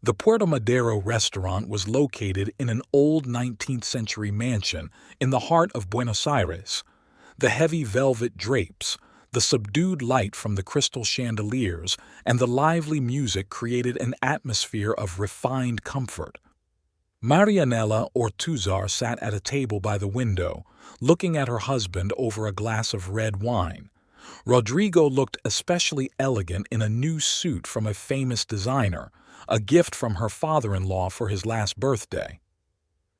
The Puerto Madero restaurant was located in an old 19th century mansion in the heart of Buenos Aires. The heavy velvet drapes, the subdued light from the crystal chandeliers, and the lively music created an atmosphere of refined comfort. Marianela Ortuzar sat at a table by the window, looking at her husband over a glass of red wine. Rodrigo looked especially elegant in a new suit from a famous designer, a gift from her father-in-law for his last birthday.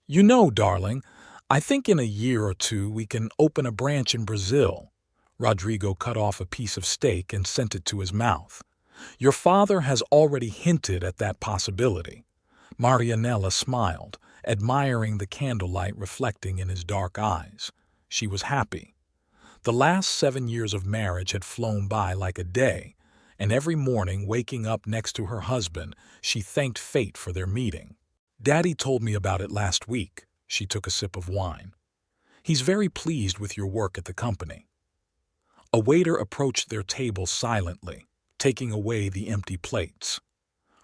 "You know, darling, I think in a year or two we can open a branch in Brazil." Rodrigo cut off a piece of steak and sent it to his mouth. "Your father has already hinted at that possibility." Marianela smiled, admiring the candlelight reflecting in his dark eyes. She was happy. The last 7 years of marriage had flown by like a day, and every morning waking up next to her husband, she thanked fate for their meeting. "Daddy told me about it last week." She took a sip of wine. "He's very pleased with your work at the company." A waiter approached their table silently, taking away the empty plates.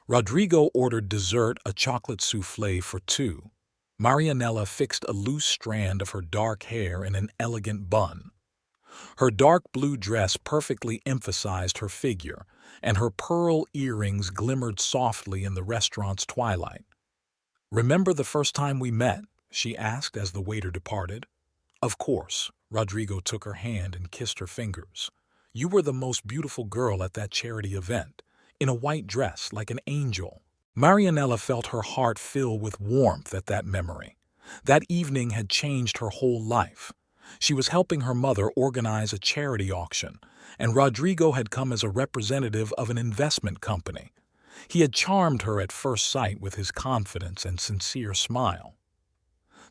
Rodrigo ordered dessert, a chocolate soufflé for two. Marianela fixed a loose strand of her dark hair in an elegant bun. Her dark blue dress perfectly emphasized her figure, and her pearl earrings glimmered softly in the restaurant's twilight. "Remember the first time we met?" she asked as the waiter departed. "Of course." Rodrigo took her hand and kissed her fingers. "You were the most beautiful girl at that charity event, in a white dress like an angel." Marianela felt her heart fill with warmth at that memory. That evening had changed her whole life. She was helping her mother organize a charity auction, and Rodrigo had come as a representative of an investment company. He had charmed her at first sight with his confidence and sincere smile.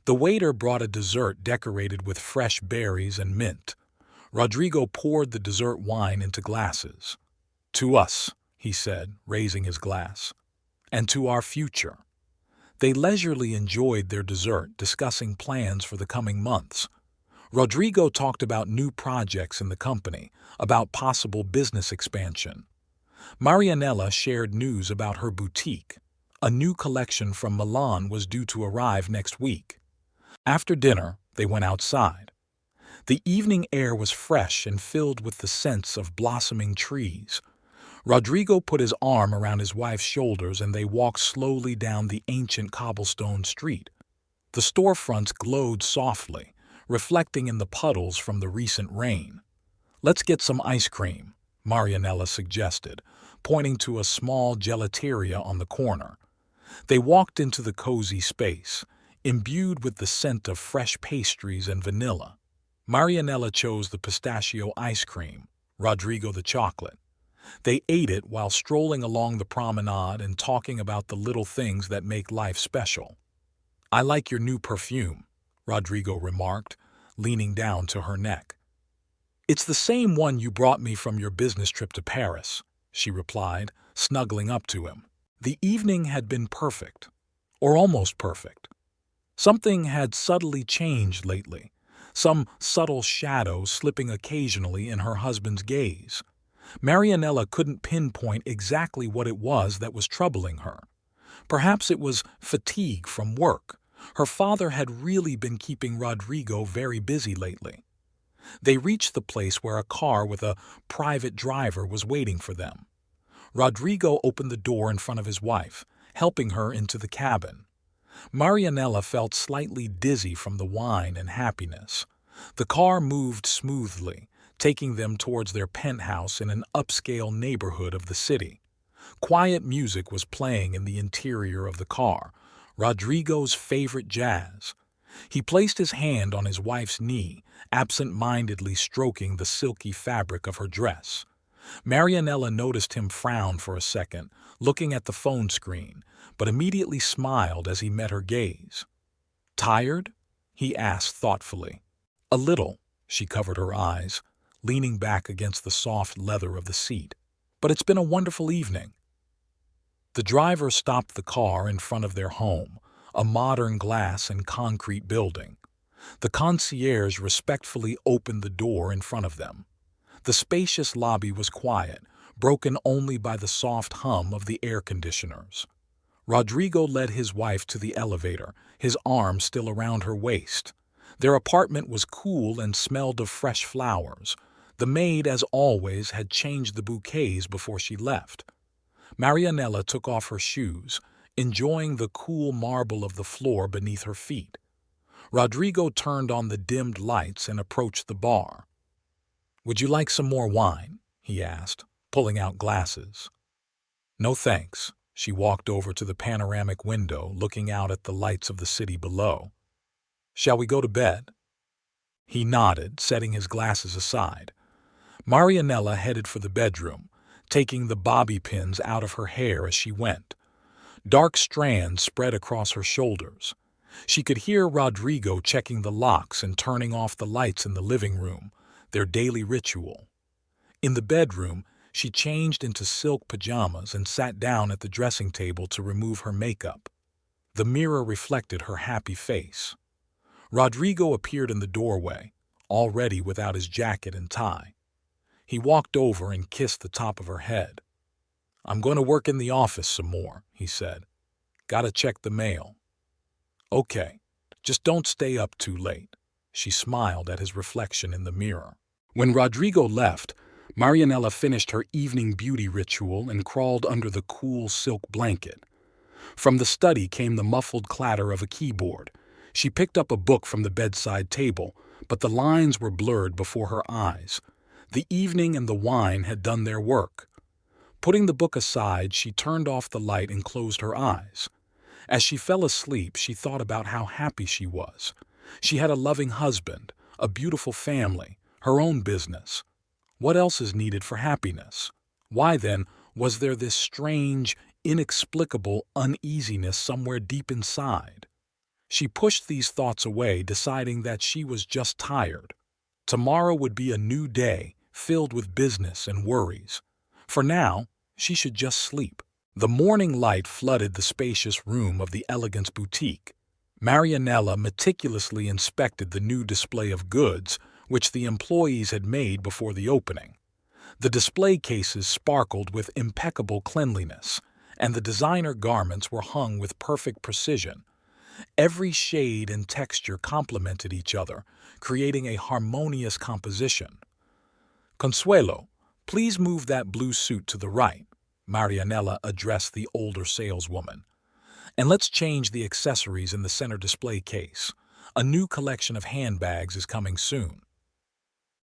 The waiter brought a dessert decorated with fresh berries and mint. Rodrigo poured the dessert wine into glasses. "To us," he said, raising his glass, "and to our future." They leisurely enjoyed their dessert, discussing plans for the coming months. Rodrigo talked about new projects in the company, about possible business expansion. Marianela shared news about her boutique. A new collection from Milan was due to arrive next week. After dinner, they went outside. The evening air was fresh and filled with the scents of blossoming trees. Rodrigo put his arm around his wife's shoulders and they walked slowly down the ancient cobblestone street. The storefronts glowed softly, reflecting in the puddles from the recent rain. "Let's get some ice cream," Marianela suggested, pointing to a small gelateria on the corner. They walked into the cozy space, imbued with the scent of fresh pastries and vanilla. Marianela chose the pistachio ice cream, Rodrigo the chocolate. They ate it while strolling along the promenade and talking about the little things that make life special. "I like your new perfume," Rodrigo remarked, leaning down to her neck. "It's the same one you brought me from your business trip to Paris," she replied, snuggling up to him. The evening had been perfect, or almost perfect. Something had subtly changed lately, some subtle shadow slipping occasionally in her husband's gaze. Marianela couldn't pinpoint exactly what it was that was troubling her. Perhaps it was fatigue from work. Her father had really been keeping Rodrigo very busy lately. They reached the place where a car with a private driver was waiting for them. Rodrigo opened the door in front of his wife, helping her into the cabin. Marianela felt slightly dizzy from the wine and happiness. The car moved smoothly, taking them towards their penthouse in an upscale neighborhood of the city. Quiet music was playing in the interior of the car, Rodrigo's favorite jazz. He placed his hand on his wife's knee, absent-mindedly stroking the silky fabric of her dress. Marianela noticed him frown for a second, looking at the phone screen, but immediately smiled as he met her gaze. "Tired?" he asked thoughtfully. "A little," she covered her eyes, leaning back against the soft leather of the seat. "But it's been a wonderful evening." The driver stopped the car in front of their home, a modern glass and concrete building. The concierge respectfully opened the door in front of them. The spacious lobby was quiet, broken only by the soft hum of the air conditioners. Rodrigo led his wife to the elevator, his arm still around her waist. Their apartment was cool and smelled of fresh flowers. The maid, as always, had changed the bouquets before she left. Marianella took off her shoes, enjoying the cool marble of the floor beneath her feet. Rodrigo turned on the dimmed lights and approached the bar. "Would you like some more wine?" he asked, pulling out glasses. "No thanks." She walked over to the panoramic window, looking out at the lights of the city below. "Shall we go to bed?" He nodded, setting his glasses aside. Marianella headed for the bedroom, taking the bobby pins out of her hair as she went. Dark strands spread across her shoulders. She could hear Rodrigo checking the locks and turning off the lights in the living room, their daily ritual. In the bedroom, she changed into silk pajamas and sat down at the dressing table to remove her makeup. The mirror reflected her happy face. Rodrigo appeared in the doorway, already without his jacket and tie. He walked over and kissed the top of her head. "I'm going to work in the office some more," he said. "Gotta check the mail." "Okay, just don't stay up too late." She smiled at his reflection in the mirror. When Rodrigo left, Marianella finished her evening beauty ritual and crawled under the cool silk blanket. From the study came the muffled clatter of a keyboard. She picked up a book from the bedside table, but the lines were blurred before her eyes. The evening and the wine had done their work. Putting the book aside, she turned off the light and closed her eyes. As she fell asleep, she thought about how happy she was. She had a loving husband, a beautiful family, her own business. What else is needed for happiness? Why, then, was there this strange, inexplicable uneasiness somewhere deep inside? She pushed these thoughts away, deciding that she was just tired. Tomorrow would be a new day, filled with business and worries. For now, she should just sleep. The morning light flooded the spacious room of the Elegance boutique. Marianella meticulously inspected the new display of goods which the employees had made before the opening. The display cases sparkled with impeccable cleanliness, and the designer garments were hung with perfect precision. Every shade and texture complemented each other, creating a harmonious composition. "Consuelo, please move that blue suit to the right," Marianella addressed the older saleswoman. "And let's change the accessories in the center display case. A new collection of handbags is coming soon."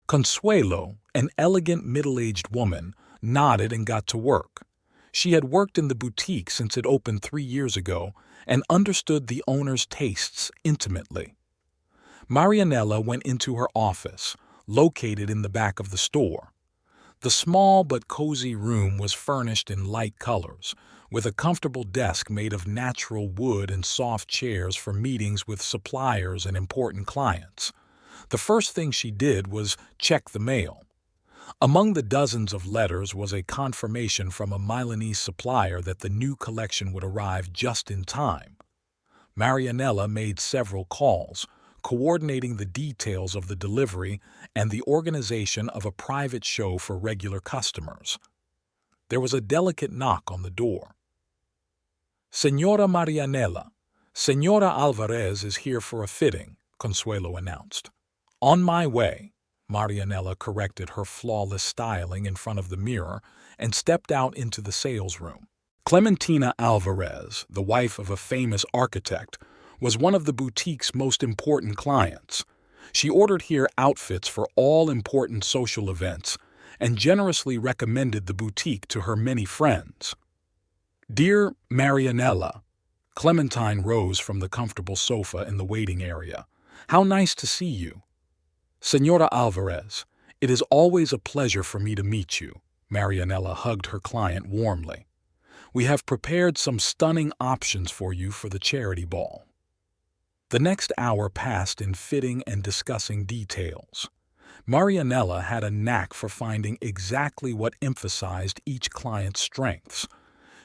Consuelo, an elegant middle-aged woman, nodded and got to work. She had worked in the boutique since it opened 3 years ago and understood the owner's tastes intimately. Marianella went into her office, located in the back of the store. The small but cozy room was furnished in light colors, with a comfortable desk made of natural wood and soft chairs for meetings with suppliers and important clients. The first thing she did was check the mail. Among the dozens of letters was a confirmation from a Milanese supplier that the new collection would arrive just in time. Marianella made several calls, coordinating the details of the delivery and the organization of a private show for regular customers. There was a delicate knock on the door. "Señora Marianella, Señora Alvarez is here for a fitting," Consuelo announced. "On my way." Marianella corrected her flawless styling in front of the mirror and stepped out into the sales room. Clementina Alvarez, the wife of a famous architect, was one of the boutique's most important clients. She ordered here outfits for all important social events and generously recommended the boutique to her many friends. "Dear Marianella," Clementine rose from the comfortable sofa in the waiting area. "How nice to see you." "Señora Alvarez, it is always a pleasure for me to meet you." Marianella hugged her client warmly. "We have prepared some stunning options for you for the charity ball." The next hour passed in fitting and discussing details. Marianella had a knack for finding exactly what emphasized each client's strengths.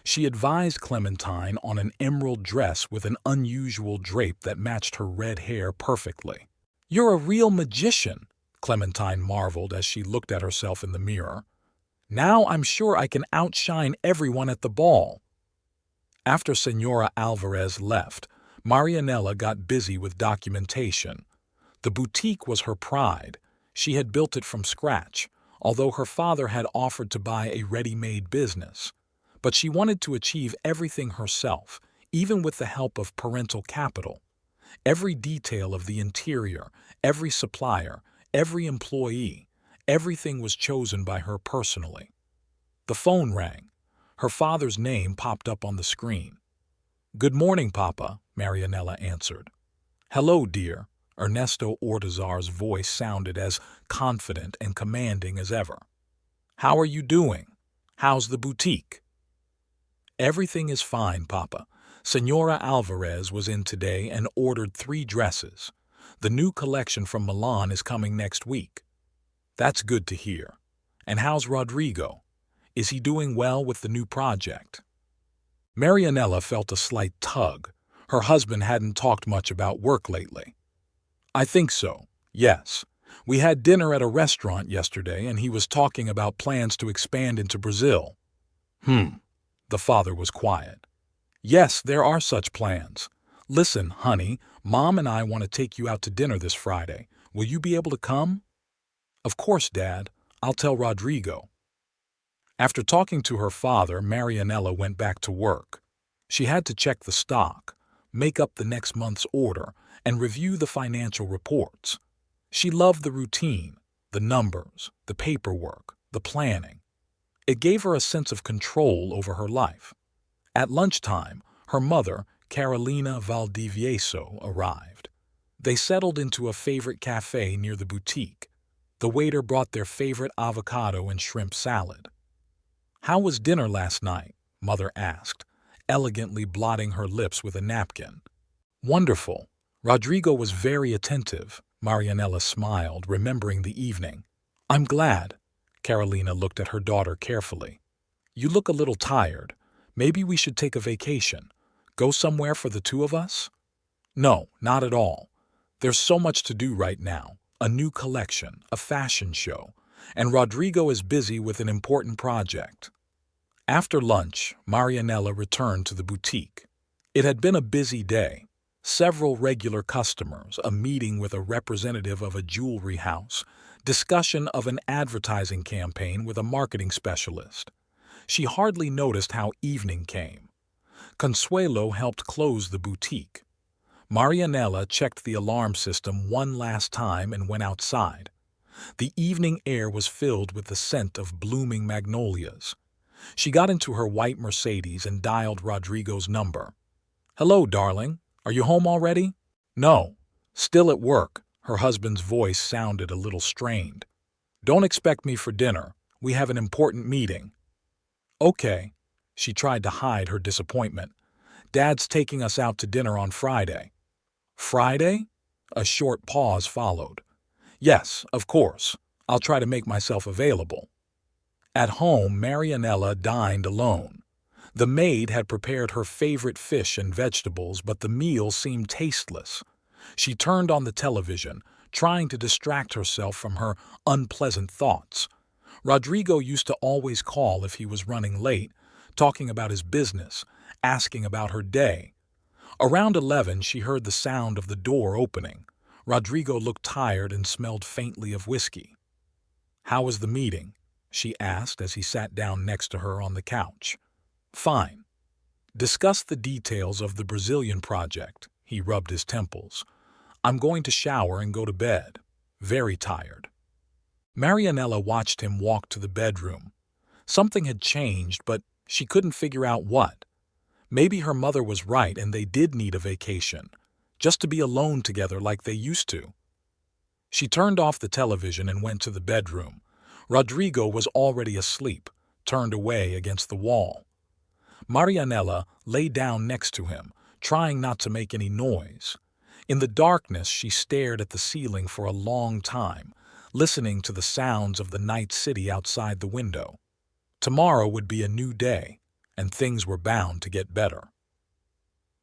She advised Clementine on an emerald dress with an unusual drape that matched her red hair perfectly. "You're a real magician," Clementine marveled as she looked at herself in the mirror. "Now I'm sure I can outshine everyone at the ball." After Senora Alvarez left, Marianela got busy with documentation. The boutique was her pride. She had built it from scratch, although her father had offered to buy a ready-made business. But she wanted to achieve everything herself, even with the help of parental capital. Every detail of the interior, every supplier, every employee, everything was chosen by her personally. The phone rang. Her father's name popped up on the screen. "Good morning, Papa," Marianela answered. "Hello, dear." Ernesto Ortizar's voice sounded as confident and commanding as ever. "How are you doing? How's the boutique?" "Everything is fine, Papa. Senora Alvarez was in today and ordered 3 dresses. The new collection from Milan is coming next week." "That's good to hear. And how's Rodrigo? Is he doing well with the new project?" Marianela felt a slight tug. Her husband hadn't talked much about work lately. "I think so, yes. We had dinner at a restaurant yesterday and he was talking about plans to expand into Brazil." The father was quiet. "Yes, there are such plans. Listen, honey, Mom and I want to take you out to dinner this Friday. Will you be able to come?" "Of course, Dad. I'll tell Rodrigo." After talking to her father, Marianela went back to work. She had to check the stock, make up the next month's order, and review the financial reports. She loved the routine, the numbers, the paperwork, the planning. It gave her a sense of control over her life. At lunchtime, her mother, Carolina Valdivieso, arrived. They settled into a favorite cafe near the boutique. The waiter brought their favorite avocado and shrimp salad. "How was dinner last night?" Mother asked, elegantly blotting her lips with a napkin. "Wonderful. Rodrigo was very attentive." Marianela smiled, remembering the evening. "I'm glad." Carolina looked at her daughter carefully. "You look a little tired. Maybe we should take a vacation. Go somewhere for the 2 of us?" "No, not at all. There's so much to do right now. A new collection, a fashion show, and Rodrigo is busy with an important project." After lunch, Marianela returned to the boutique. It had been a busy day. Several regular customers, a meeting with a representative of a jewelry house, discussion of an advertising campaign with a marketing specialist. She hardly noticed how evening came. Consuelo helped close the boutique. Marianela checked the alarm system one last time and went outside. The evening air was filled with the scent of blooming magnolias. She got into her white Mercedes and dialed Rodrigo's number. "Hello, darling. Are you home already?" "No. Still at work." Her husband's voice sounded a little strained. "Don't expect me for dinner. We have an important meeting." "Okay." She tried to hide her disappointment. "Dad's taking us out to dinner on Friday." "Friday?" A short pause followed. "Yes, of course. I'll try to make myself available." At home, Marianela dined alone. The maid had prepared her favorite fish and vegetables, but the meal seemed tasteless. She turned on the television, trying to distract herself from her unpleasant thoughts. Rodrigo used to always call if he was running late, talking about his business, asking about her day. Around 11, she heard the sound of the door opening. Rodrigo looked tired and smelled faintly of whiskey. "How was the meeting?" she asked as he sat down next to her on the couch. "Fine." "Discuss the details of the Brazilian project." He rubbed his temples. "I'm going to shower and go to bed. Very tired." Marianela watched him walk to the bedroom. Something had changed, but she couldn't figure out what. Maybe her mother was right and they did need a vacation, just to be alone together like they used to. She turned off the television and went to the bedroom. Rodrigo was already asleep, turned away against the wall. Marianela lay down next to him, trying not to make any noise. In the darkness, she stared at the ceiling for a long time, listening to the sounds of the night city outside the window. Tomorrow would be a new day, and things were bound to get better.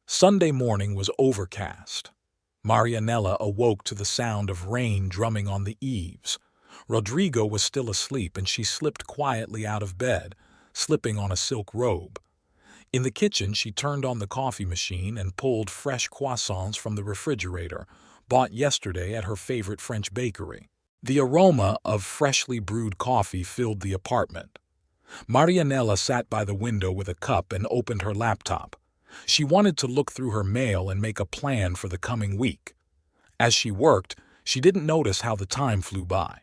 Sunday morning was overcast. Marianela awoke to the sound of rain drumming on the eaves. Rodrigo was still asleep and she slipped quietly out of bed, slipping on a silk robe. In the kitchen, she turned on the coffee machine and pulled fresh croissants from the refrigerator, bought yesterday at her favorite French bakery. The aroma of freshly brewed coffee filled the apartment. Marianella sat by the window with a cup and opened her laptop. She wanted to look through her mail and make a plan for the coming week. As she worked, she didn't notice how the time flew by.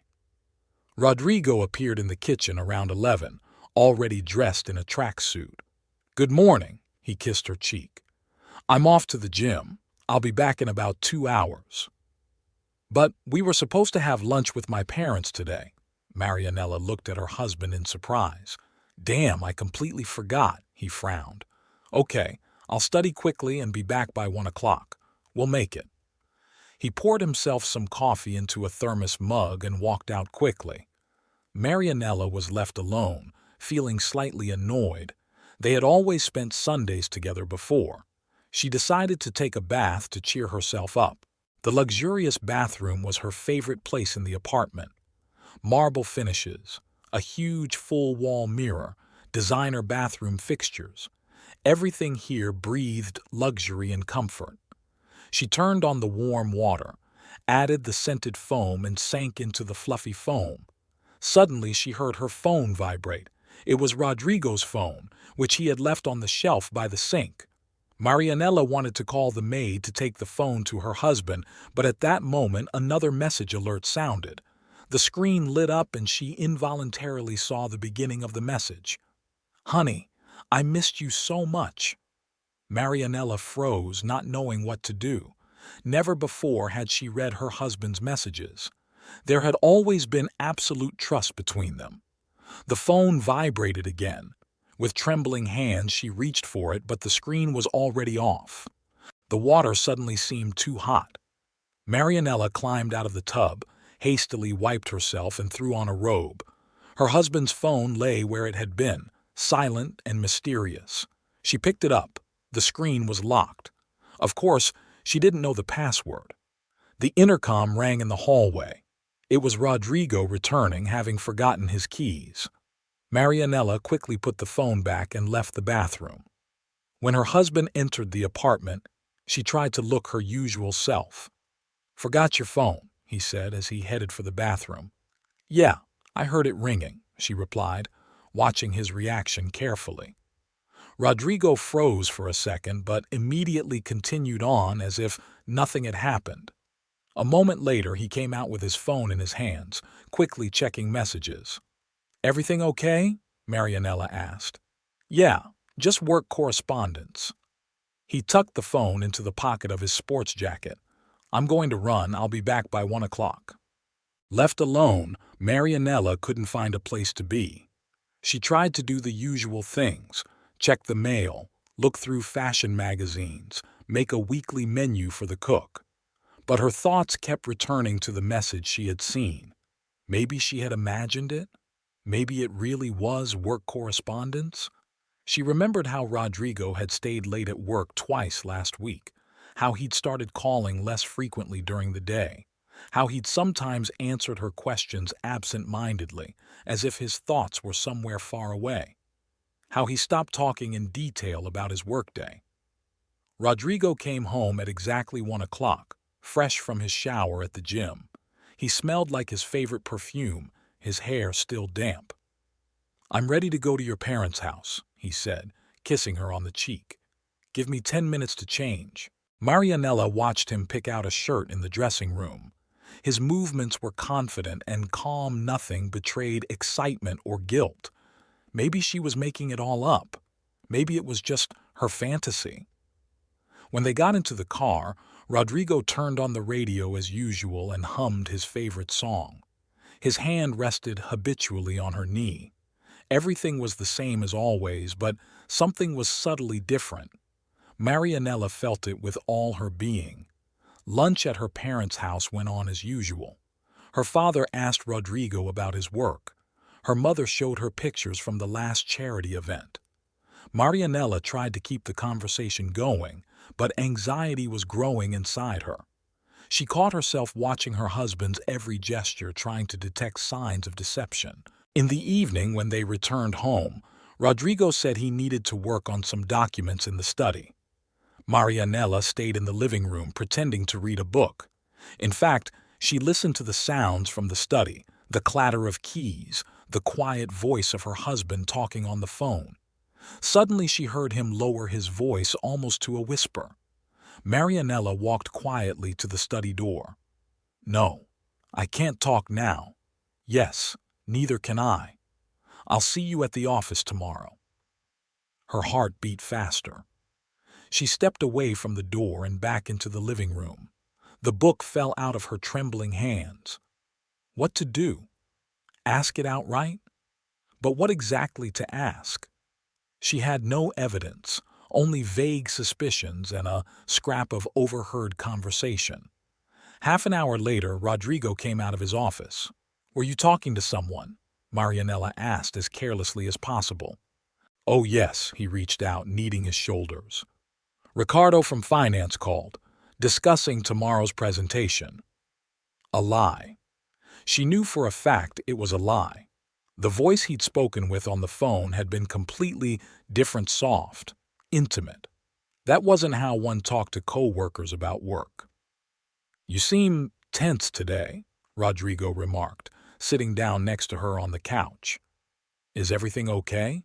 Rodrigo appeared in the kitchen around 11, already dressed in a tracksuit. "Good morning," he kissed her cheek. "I'm off to the gym. I'll be back in about 2 hours." "But we were supposed to have lunch with my parents today." Marianella looked at her husband in surprise. "Damn, I completely forgot," he frowned. "Okay, I'll study quickly and be back by 1 o'clock. We'll make it." He poured himself some coffee into a thermos mug and walked out quickly. Marianella was left alone, feeling slightly annoyed. They had always spent Sundays together before. She decided to take a bath to cheer herself up. The luxurious bathroom was her favorite place in the apartment. Marble finishes, a huge full-wall mirror, designer bathroom fixtures. Everything here breathed luxury and comfort. She turned on the warm water, added the scented foam and sank into the fluffy foam. Suddenly she heard her phone vibrate. It was Rodrigo's phone, which he had left on the shelf by the sink. Marianella wanted to call the maid to take the phone to her husband, but at that moment another message alert sounded. The screen lit up and she involuntarily saw the beginning of the message. "Honey, I missed you so much." Marianella froze, not knowing what to do. Never before had she read her husband's messages. There had always been absolute trust between them. The phone vibrated again. With trembling hands, she reached for it, but the screen was already off. The water suddenly seemed too hot. Marianella climbed out of the tub, hastily wiped herself, and threw on a robe. Her husband's phone lay where it had been, silent and mysterious. She picked it up. The screen was locked. Of course, she didn't know the password. The intercom rang in the hallway. It was Rodrigo returning, having forgotten his keys. Marianella quickly put the phone back and left the bathroom. When her husband entered the apartment, she tried to look her usual self. "Forgot your phone," he said as he headed for the bathroom. "Yeah, I heard it ringing," she replied, watching his reaction carefully. Rodrigo froze for a second, but immediately continued on as if nothing had happened. A moment later, he came out with his phone in his hands, quickly checking messages. "Everything okay?" Marianella asked. "Yeah, just work correspondence." He tucked the phone into the pocket of his sports jacket. "I'm going to run. I'll be back by 1 o'clock." Left alone, Marianella couldn't find a place to be. She tried to do the usual things, check the mail, look through fashion magazines, make a weekly menu for the cook. But her thoughts kept returning to the message she had seen. Maybe she had imagined it? Maybe it really was work correspondence? She remembered how Rodrigo had stayed late at work twice last week, how he'd started calling less frequently during the day, how he'd sometimes answered her questions absent-mindedly, as if his thoughts were somewhere far away, how he stopped talking in detail about his workday. Rodrigo came home at exactly 1 o'clock, fresh from his shower at the gym. He smelled like his favorite perfume, his hair still damp. "I'm ready to go to your parents' house," he said, kissing her on the cheek. "Give me 10 minutes to change." Marianella watched him pick out a shirt in the dressing room. His movements were confident and calm. Nothing betrayed excitement or guilt. Maybe she was making it all up. Maybe it was just her fantasy. When they got into the car, Rodrigo turned on the radio as usual and hummed his favorite song. His hand rested habitually on her knee. Everything was the same as always, but something was subtly different. Marianella felt it with all her being. Lunch at her parents' house went on as usual. Her father asked Rodrigo about his work. Her mother showed her pictures from the last charity event. Marianella tried to keep the conversation going, but anxiety was growing inside her. She caught herself watching her husband's every gesture, trying to detect signs of deception. In the evening, when they returned home, Rodrigo said he needed to work on some documents in the study. Marianella stayed in the living room pretending to read a book. In fact, she listened to the sounds from the study, the clatter of keys, the quiet voice of her husband talking on the phone. Suddenly she heard him lower his voice almost to a whisper. Marianella walked quietly to the study door. "No, I can't talk now. Yes, neither can I. I'll see you at the office tomorrow." Her heart beat faster. She stepped away from the door and back into the living room. The book fell out of her trembling hands. What to do? Ask it outright? But what exactly to ask? She had no evidence, only vague suspicions and a scrap of overheard conversation. Half an hour later, Rodrigo came out of his office. "Were you talking to someone?" Marianella asked as carelessly as possible. "Oh yes," he reached out, kneading his shoulders. "Ricardo from finance called, discussing tomorrow's presentation." A lie. She knew for a fact it was a lie. The voice he'd spoken with on the phone had been completely different, soft, intimate. That wasn't how one talked to co-workers about work. "You seem tense today," Rodrigo remarked, sitting down next to her on the couch. "Is everything okay?"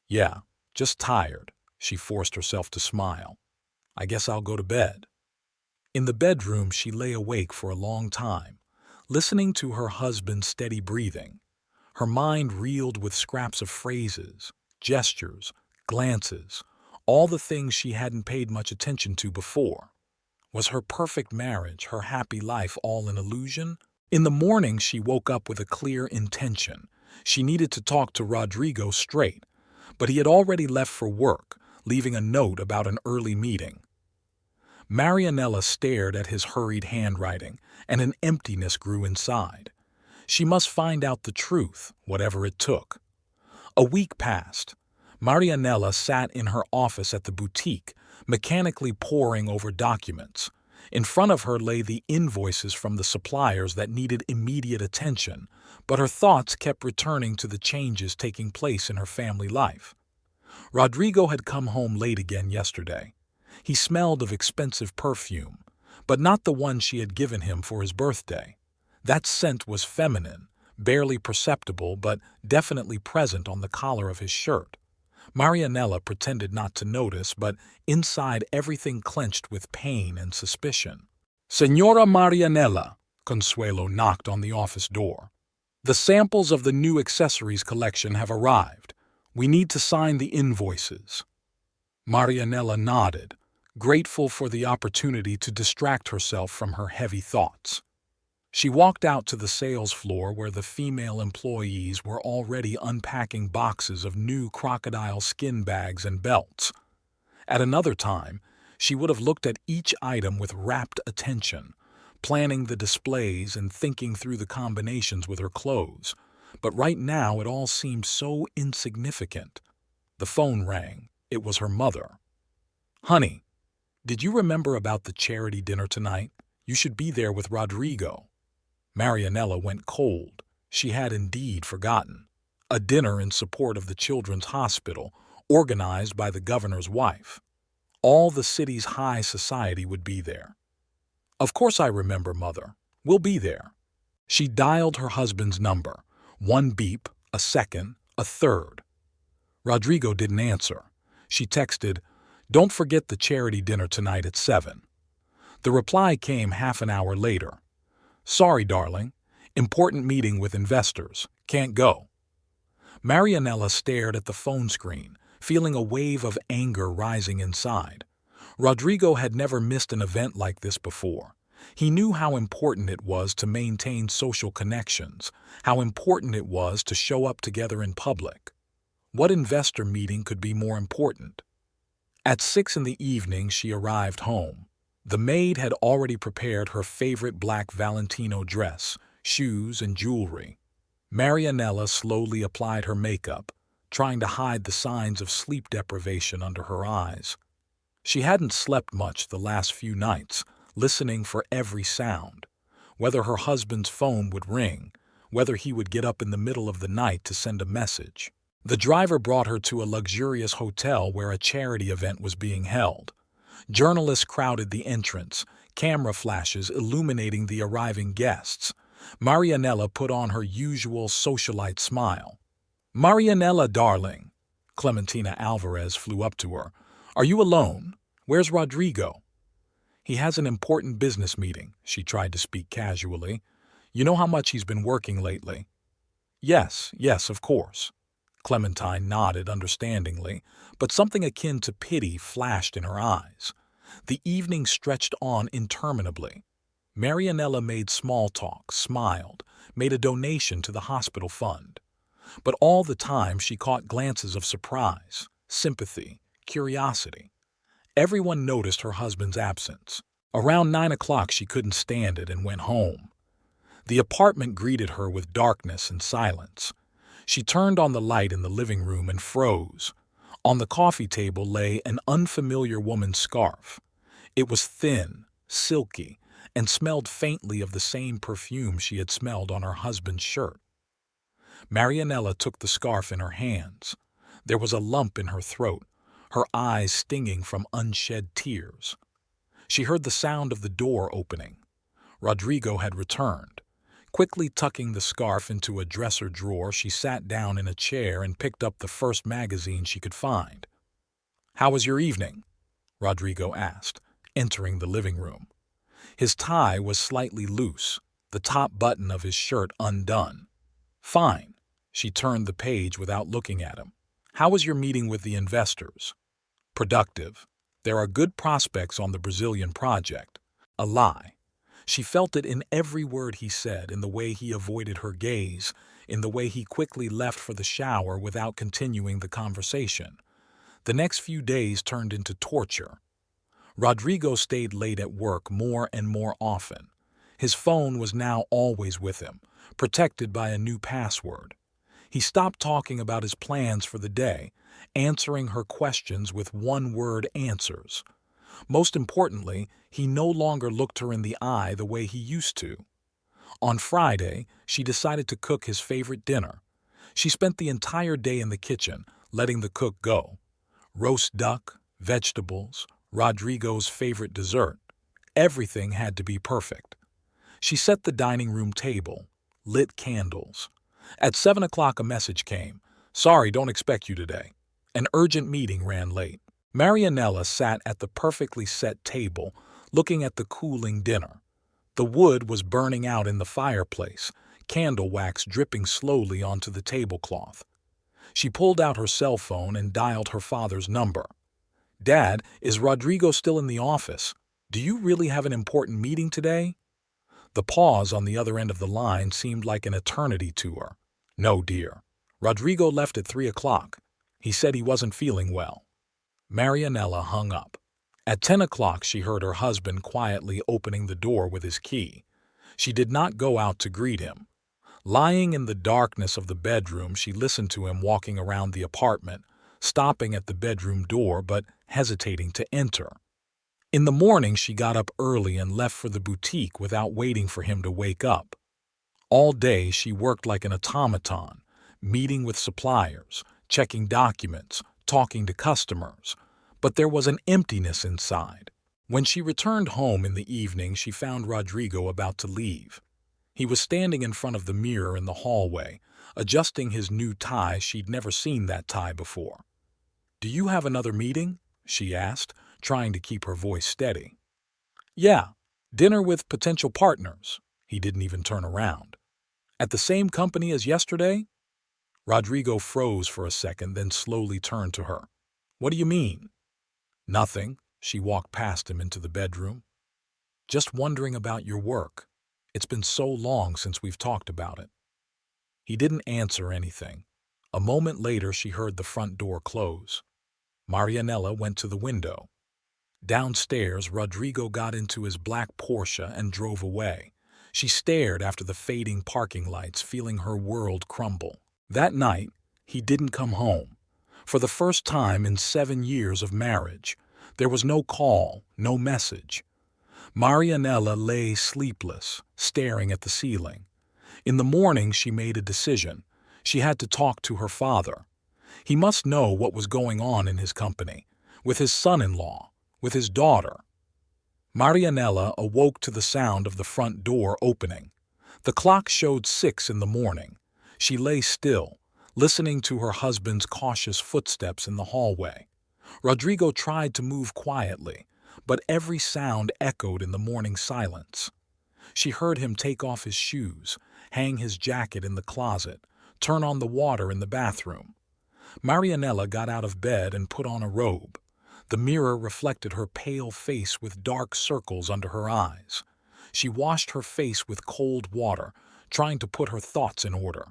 "Yeah, just tired." She forced herself to smile. "I guess I'll go to bed." In the bedroom, she lay awake for a long time, listening to her husband's steady breathing. Her mind reeled with scraps of phrases, gestures, glances, all the things she hadn't paid much attention to before. Was her perfect marriage, her happy life, all an illusion? In the morning, she woke up with a clear intention. She needed to talk to Rodrigo straight, but he had already left for work, leaving a note about an early meeting. Marianella stared at his hurried handwriting, and an emptiness grew inside. She must find out the truth, whatever it took. A week passed. Marianella sat in her office at the boutique, mechanically poring over documents. In front of her lay the invoices from the suppliers that needed immediate attention, but her thoughts kept returning to the changes taking place in her family life. Rodrigo had come home late again yesterday. He smelled of expensive perfume, but not the one she had given him for his birthday. That scent was feminine, barely perceptible, but definitely present on the collar of his shirt. Marianella pretended not to notice, but inside everything clenched with pain and suspicion. "Señora Marianella," Consuelo knocked on the office door. "The samples of the new accessories collection have arrived. We need to sign the invoices." Marianella nodded, grateful for the opportunity to distract herself from her heavy thoughts. She walked out to the sales floor where the female employees were already unpacking boxes of new crocodile skin bags and belts. At another time, she would have looked at each item with rapt attention, planning the displays and thinking through the combinations with her clothes. But right now it all seemed so insignificant. The phone rang. It was her mother. "Honey, did you remember about the charity dinner tonight? You should be there with Rodrigo." Marianella went cold. She had indeed forgotten. A dinner in support of the children's hospital, organized by the governor's wife. All the city's high society would be there. "Of course I remember, Mother. We'll be there." She dialed her husband's number. One beep, a second, a third. Rodrigo didn't answer. She texted, "Don't forget the charity dinner tonight at 7. The reply came half an hour later. "Sorry, darling. Important meeting with investors. Can't go." Marianella stared at the phone screen, feeling a wave of anger rising inside. Rodrigo had never missed an event like this before. He knew how important it was to maintain social connections, how important it was to show up together in public. What investor meeting could be more important? At 6 in the evening, she arrived home. The maid had already prepared her favorite black Valentino dress, shoes, and jewelry. Marianella slowly applied her makeup, trying to hide the signs of sleep deprivation under her eyes. She hadn't slept much the last few nights, listening for every sound. Whether her husband's phone would ring, whether he would get up in the middle of the night to send a message. The driver brought her to a luxurious hotel where a charity event was being held. Journalists crowded the entrance, camera flashes illuminating the arriving guests. Marianella put on her usual socialite smile. "Marianella, darling." Clementina Alvarez flew up to her. "Are you alone? Where's Rodrigo?" "He has an important business meeting," she tried to speak casually. "You know how much he's been working lately." Yes, of course." Clementine nodded understandingly, but something akin to pity flashed in her eyes. The evening stretched on interminably. Marianella made small talk, smiled, made a donation to the hospital fund. But all the time she caught glances of surprise, sympathy, curiosity. Everyone noticed her husband's absence. Around 9 o'clock she couldn't stand it and went home. The apartment greeted her with darkness and silence. She turned on the light in the living room and froze. On the coffee table lay an unfamiliar woman's scarf. It was thin, silky, and smelled faintly of the same perfume she had smelled on her husband's shirt. Marianella took the scarf in her hands. There was a lump in her throat, her eyes stinging from unshed tears. She heard the sound of the door opening. Rodrigo had returned. Quickly tucking the scarf into a dresser drawer, she sat down in a chair and picked up the first magazine she could find. "How was your evening?" Rodrigo asked, entering the living room. His tie was slightly loose, the top button of his shirt undone. "Fine." She turned the page without looking at him. "How was your meeting with the investors?" "Productive. There are good prospects on the Brazilian project." A lie. She felt it in every word he said, in the way he avoided her gaze, in the way he quickly left for the shower without continuing the conversation. The next few days turned into torture. Rodrigo stayed late at work more and more often. His phone was now always with him, protected by a new password. He stopped talking about his plans for the day, answering her questions with one-word answers. Most importantly, he no longer looked her in the eye the way he used to. On Friday, she decided to cook his favorite dinner. She spent the entire day in the kitchen, letting the cook go. Roast duck, vegetables, Rodrigo's favorite dessert. Everything had to be perfect. She set the dining room table, lit candles. At 7 o'clock a message came. "Sorry, don't expect you today." An urgent meeting ran late. Marianella sat at the perfectly set table, looking at the cooling dinner. The wood was burning out in the fireplace, candle wax dripping slowly onto the tablecloth. She pulled out her cell phone and dialed her father's number. "Dad, is Rodrigo still in the office? Do you really have an important meeting today?" The pause on the other end of the line seemed like an eternity to her. "No, dear. Rodrigo left at 3 o'clock. He said he wasn't feeling well." Marianella hung up. At 10 o'clock she heard her husband quietly opening the door with his key. She did not go out to greet him. Lying in the darkness of the bedroom, she listened to him walking around the apartment, stopping at the bedroom door but hesitating to enter. In the morning she got up early and left for the boutique without waiting for him to wake up. All day she worked like an automaton, meeting with suppliers, checking documents, talking to customers, but there was an emptiness inside. When she returned home in the evening, she found Rodrigo about to leave. He was standing in front of the mirror in the hallway, adjusting his new tie. She'd never seen that tie before. "Do you have another meeting?" she asked, trying to keep her voice steady. "Yeah, dinner with potential partners." He didn't even turn around. "At the same company as yesterday?" Rodrigo froze for a second, then slowly turned to her. "What do you mean?" "Nothing." She walked past him into the bedroom. "Just wondering about your work. It's been so long since we've talked about it." He didn't answer anything. A moment later she heard the front door close. Marianella went to the window. Downstairs, Rodrigo got into his black Porsche and drove away. She stared after the fading parking lights, feeling her world crumble. That night, he didn't come home. For the first time in 7 years of marriage, there was no call, no message. Marianella lay sleepless, staring at the ceiling. In the morning, she made a decision. She had to talk to her father. He must know what was going on in his company, with his son-in-law, with his daughter. Marianella awoke to the sound of the front door opening. The clock showed 6 in the morning. She lay still, listening to her husband's cautious footsteps in the hallway. Rodrigo tried to move quietly, but every sound echoed in the morning silence. She heard him take off his shoes, hang his jacket in the closet, turn on the water in the bathroom. Marianella got out of bed and put on a robe. The mirror reflected her pale face with dark circles under her eyes. She washed her face with cold water, trying to put her thoughts in order.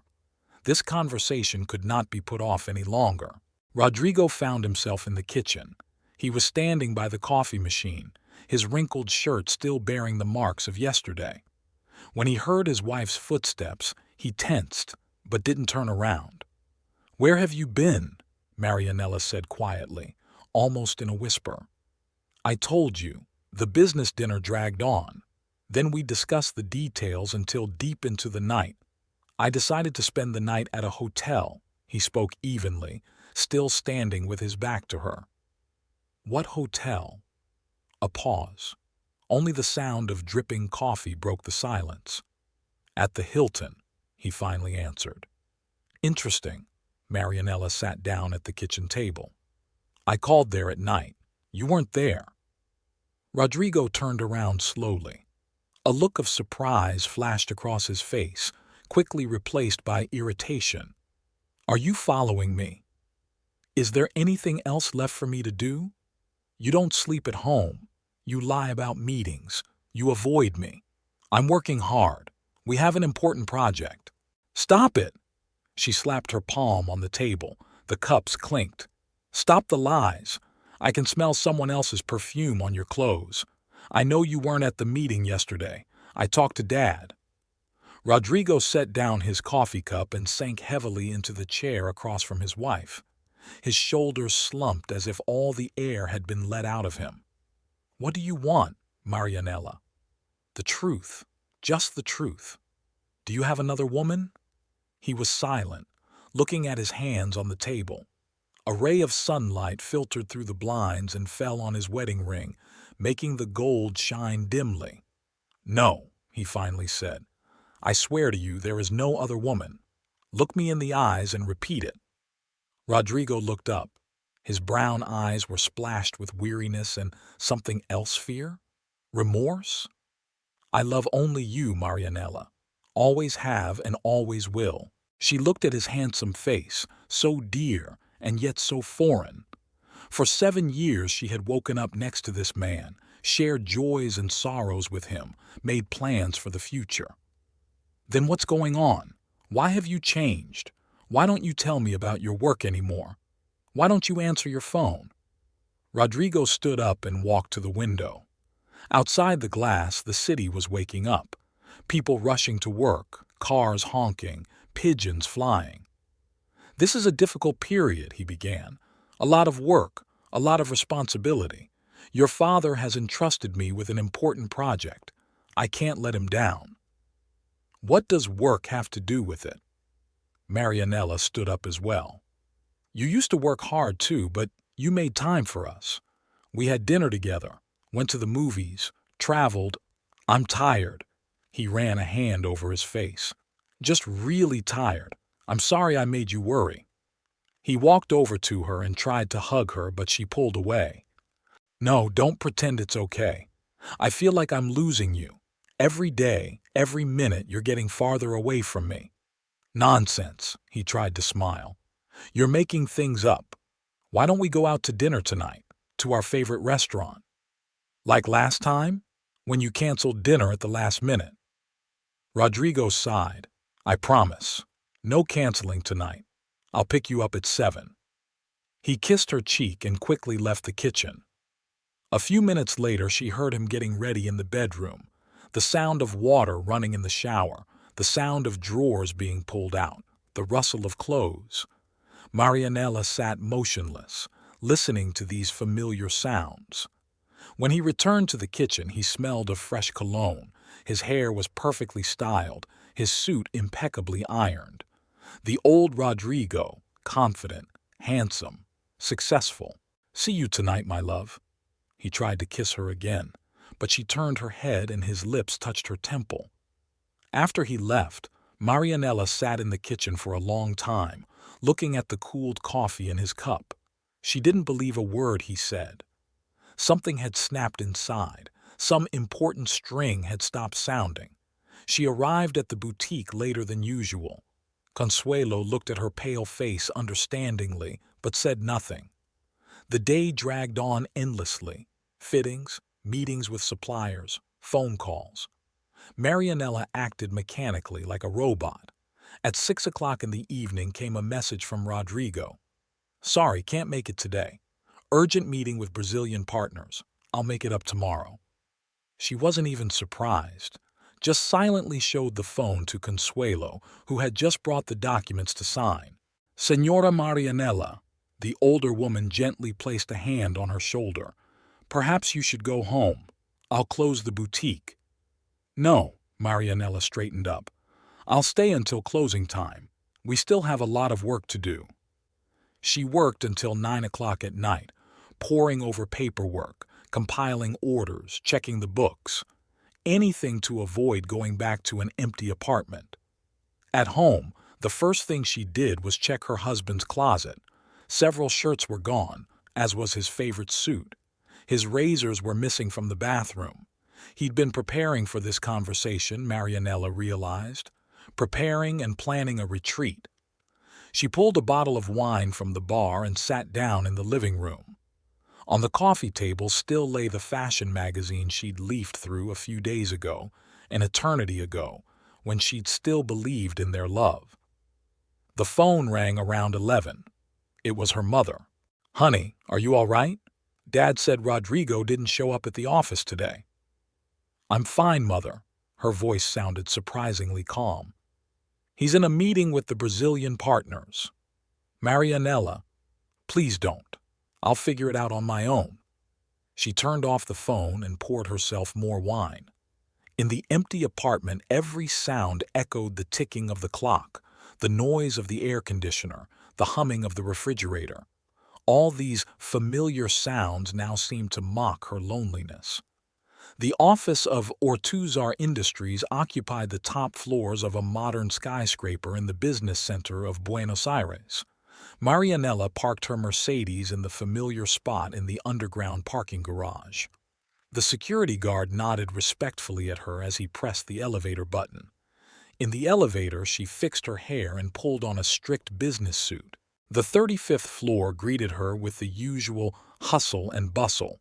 This conversation could not be put off any longer. Rodrigo found himself in the kitchen. He was standing by the coffee machine, his wrinkled shirt still bearing the marks of yesterday. When he heard his wife's footsteps, he tensed, but didn't turn around. "Where have you been?" Marianella said quietly, almost in a whisper. "I told you, the business dinner dragged on. Then we discussed the details until deep into the night. I decided to spend the night at a hotel," he spoke evenly, still standing with his back to her. "What hotel?" A pause. Only the sound of dripping coffee broke the silence. "At the Hilton," he finally answered. "Interesting." Marianella sat down at the kitchen table. "I called there at night. You weren't there." Rodrigo turned around slowly. A look of surprise flashed across his face, quickly replaced by irritation. "Are you following me? Is there anything else left for me to do? You don't sleep at home. You lie about meetings. You avoid me. I'm working hard. We have an important project. Stop it!" She slapped her palm on the table. The cups clinked. "Stop the lies. I can smell someone else's perfume on your clothes. I know you weren't at the meeting yesterday. I talked to Dad." Rodrigo set down his coffee cup and sank heavily into the chair across from his wife. His shoulders slumped as if all the air had been let out of him. "What do you want, Marianella?" "The truth. Just the truth. Do you have another woman?" He was silent, looking at his hands on the table. A ray of sunlight filtered through the blinds and fell on his wedding ring, making the gold shine dimly. "No," he finally said. "I swear to you there is no other woman. Look me in the eyes and repeat it." Rodrigo looked up. His brown eyes were splashed with weariness and something else, fear? Remorse? "I love only you, Marianella. Always have and always will." She looked at his handsome face, so dear and yet so foreign. For 7 years she had woken up next to this man, shared joys and sorrows with him, made plans for the future. "Then what's going on? Why have you changed? Why don't you tell me about your work anymore? Why don't you answer your phone?" Rodrigo stood up and walked to the window. Outside the glass, the city was waking up. People rushing to work, cars honking, pigeons flying. "This is a difficult period," he began. "A lot of work, a lot of responsibility. Your father has entrusted me with an important project. I can't let him down." "What does work have to do with it?" Marianella stood up as well. "You used to work hard too, but you made time for us. We had dinner together, went to the movies, traveled. I'm tired." He ran a hand over his face. "Just really tired. I'm sorry I made you worry." He walked over to her and tried to hug her, but she pulled away. "No, don't pretend it's okay. I feel like I'm losing you. Every day, every minute, you're getting farther away from me." "Nonsense," he tried to smile. "You're making things up. Why don't we go out to dinner tonight, to our favorite restaurant? Like last time, when you canceled dinner at the last minute." Rodrigo sighed. "I promise. No canceling tonight. I'll pick you up at 7. He kissed her cheek and quickly left the kitchen. A few minutes later, she heard him getting ready in the bedroom. The sound of water running in the shower, the sound of drawers being pulled out, the rustle of clothes. Marianella sat motionless, listening to these familiar sounds. When he returned to the kitchen, he smelled of fresh cologne. His hair was perfectly styled, his suit impeccably ironed. The old Rodrigo, confident, handsome, successful. "See you tonight, my love." He tried to kiss her again, but she turned her head and his lips touched her temple. After he left, Marianella sat in the kitchen for a long time, looking at the cooled coffee in his cup. She didn't believe a word he said. Something had snapped inside. Some important string had stopped sounding. She arrived at the boutique later than usual. Consuelo looked at her pale face understandingly, but said nothing. The day dragged on endlessly. Fittings, meetings with suppliers, phone calls. Marianella acted mechanically like a robot. At 6 o'clock in the evening came a message from Rodrigo. "Sorry, can't make it today. Urgent meeting with Brazilian partners. I'll make it up tomorrow." She wasn't even surprised, just silently showed the phone to Consuelo, who had just brought the documents to sign. "Senora Marianella," the older woman gently placed a hand on her shoulder. "Perhaps you should go home. I'll close the boutique." "No," Marianella straightened up. "I'll stay until closing time. We still have a lot of work to do." She worked until 9 o'clock at night, poring over paperwork, compiling orders, checking the books. Anything to avoid going back to an empty apartment. At home, the first thing she did was check her husband's closet. Several shirts were gone, as was his favorite suit. His razors were missing from the bathroom. He'd been preparing for this conversation, Marianella realized, preparing and planning a retreat. She pulled a bottle of wine from the bar and sat down in the living room. On the coffee table still lay the fashion magazine she'd leafed through a few days ago, an eternity ago, when she'd still believed in their love. The phone rang around 11. It was her mother. "Honey, are you all right? Dad said Rodrigo didn't show up at the office today." "I'm fine, Mother." Her voice sounded surprisingly calm. "He's in a meeting with the Brazilian partners." "Marianella, please don't. I'll figure it out on my own." She turned off the phone and poured herself more wine. In the empty apartment, every sound echoed the ticking of the clock, the noise of the air conditioner, the humming of the refrigerator. All these familiar sounds now seemed to mock her loneliness. The office of Ortuzar Industries occupied the top floors of a modern skyscraper in the business center of Buenos Aires. Marianella parked her Mercedes in the familiar spot in the underground parking garage. The security guard nodded respectfully at her as he pressed the elevator button. In the elevator, she fixed her hair and pulled on a strict business suit. The 35th floor greeted her with the usual hustle and bustle.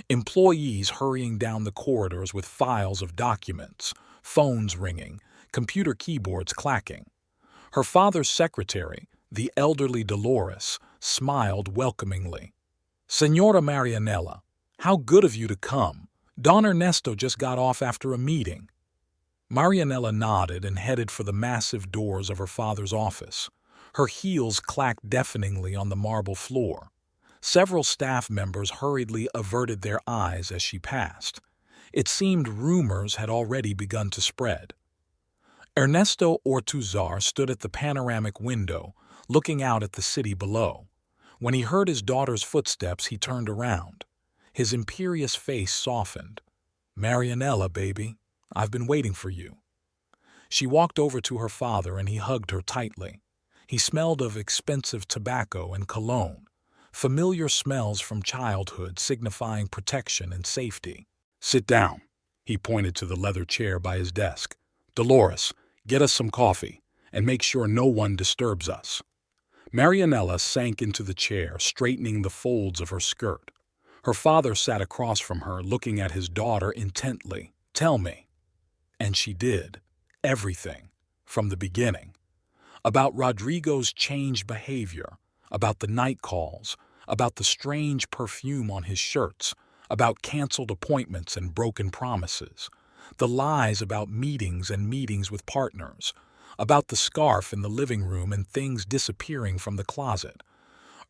Employees hurrying down the corridors with files of documents, phones ringing, computer keyboards clacking. Her father's secretary, the elderly Dolores, smiled welcomingly. "Senora Marianella, how good of you to come. Don Ernesto just got off after a meeting." Marianella nodded and headed for the massive doors of her father's office. Her heels clacked deafeningly on the marble floor. Several staff members hurriedly averted their eyes as she passed. It seemed rumors had already begun to spread. Ernesto Ortuzar stood at the panoramic window, looking out at the city below. When he heard his daughter's footsteps, he turned around. His imperious face softened. "Marianella, baby, I've been waiting for you." She walked over to her father and he hugged her tightly. He smelled of expensive tobacco and cologne, familiar smells from childhood signifying protection and safety. "Sit down." He pointed to the leather chair by his desk. "Dolores, get us some coffee, and make sure no one disturbs us." Marianella sank into the chair, straightening the folds of her skirt. Her father sat across from her, looking at his daughter intently. "Tell me." And she did. Everything. From the beginning. About Rodrigo's changed behavior, about the night calls, about the strange perfume on his shirts, about canceled appointments and broken promises, the lies about meetings and meetings with partners, about the scarf in the living room and things disappearing from the closet.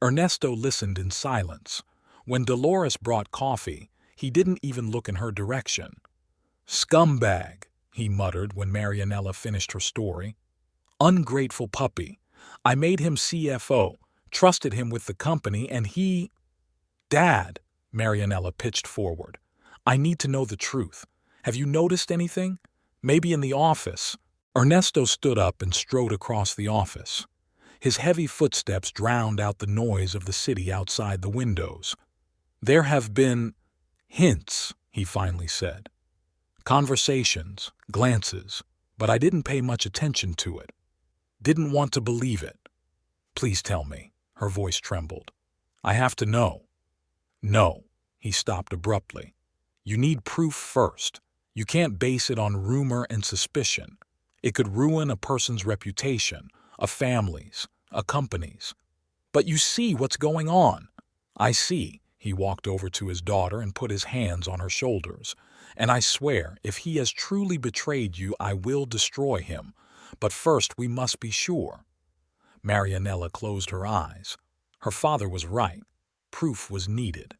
Ernesto listened in silence. When Dolores brought coffee, he didn't even look in her direction. "Scumbag," he muttered when Marianella finished her story. "Ungrateful puppy. I made him CFO, trusted him with the company, and he— Dad, Marianella pitched forward. I need to know the truth. Have you noticed anything? Maybe in the office. Ernesto stood up and strode across the office. His heavy footsteps drowned out the noise of the city outside the windows. There have been hints, he finally said. Conversations, glances, but I didn't pay much attention to it. Didn't want to believe it. Please tell me, her voice trembled. I have to know. No, he stopped abruptly. You need proof first. You can't base it on rumor and suspicion. It could ruin a person's reputation, a family's, a company's. But you see what's going on. I see. He walked over to his daughter and put his hands on her shoulders. And I swear, if he has truly betrayed you, I will destroy him. But first we must be sure. Marianella closed her eyes. Her father was right. Proof was needed.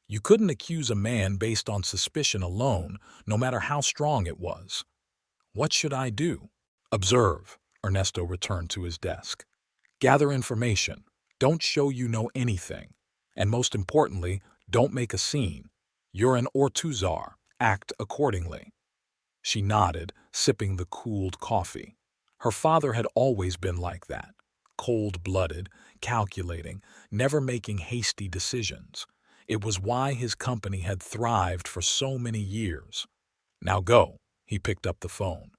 You couldn't accuse a man based on suspicion alone, no matter how strong it was. What should I do? Observe, Ernesto returned to his desk. Gather information. Don't show you know anything. And most importantly, don't make a scene. You're an Ortuzar. Act accordingly. She nodded, sipping the cooled coffee. Her father had always been like that. Cold-blooded, calculating, never making hasty decisions. It was why his company had thrived for so many years. Now go, he picked up the phone.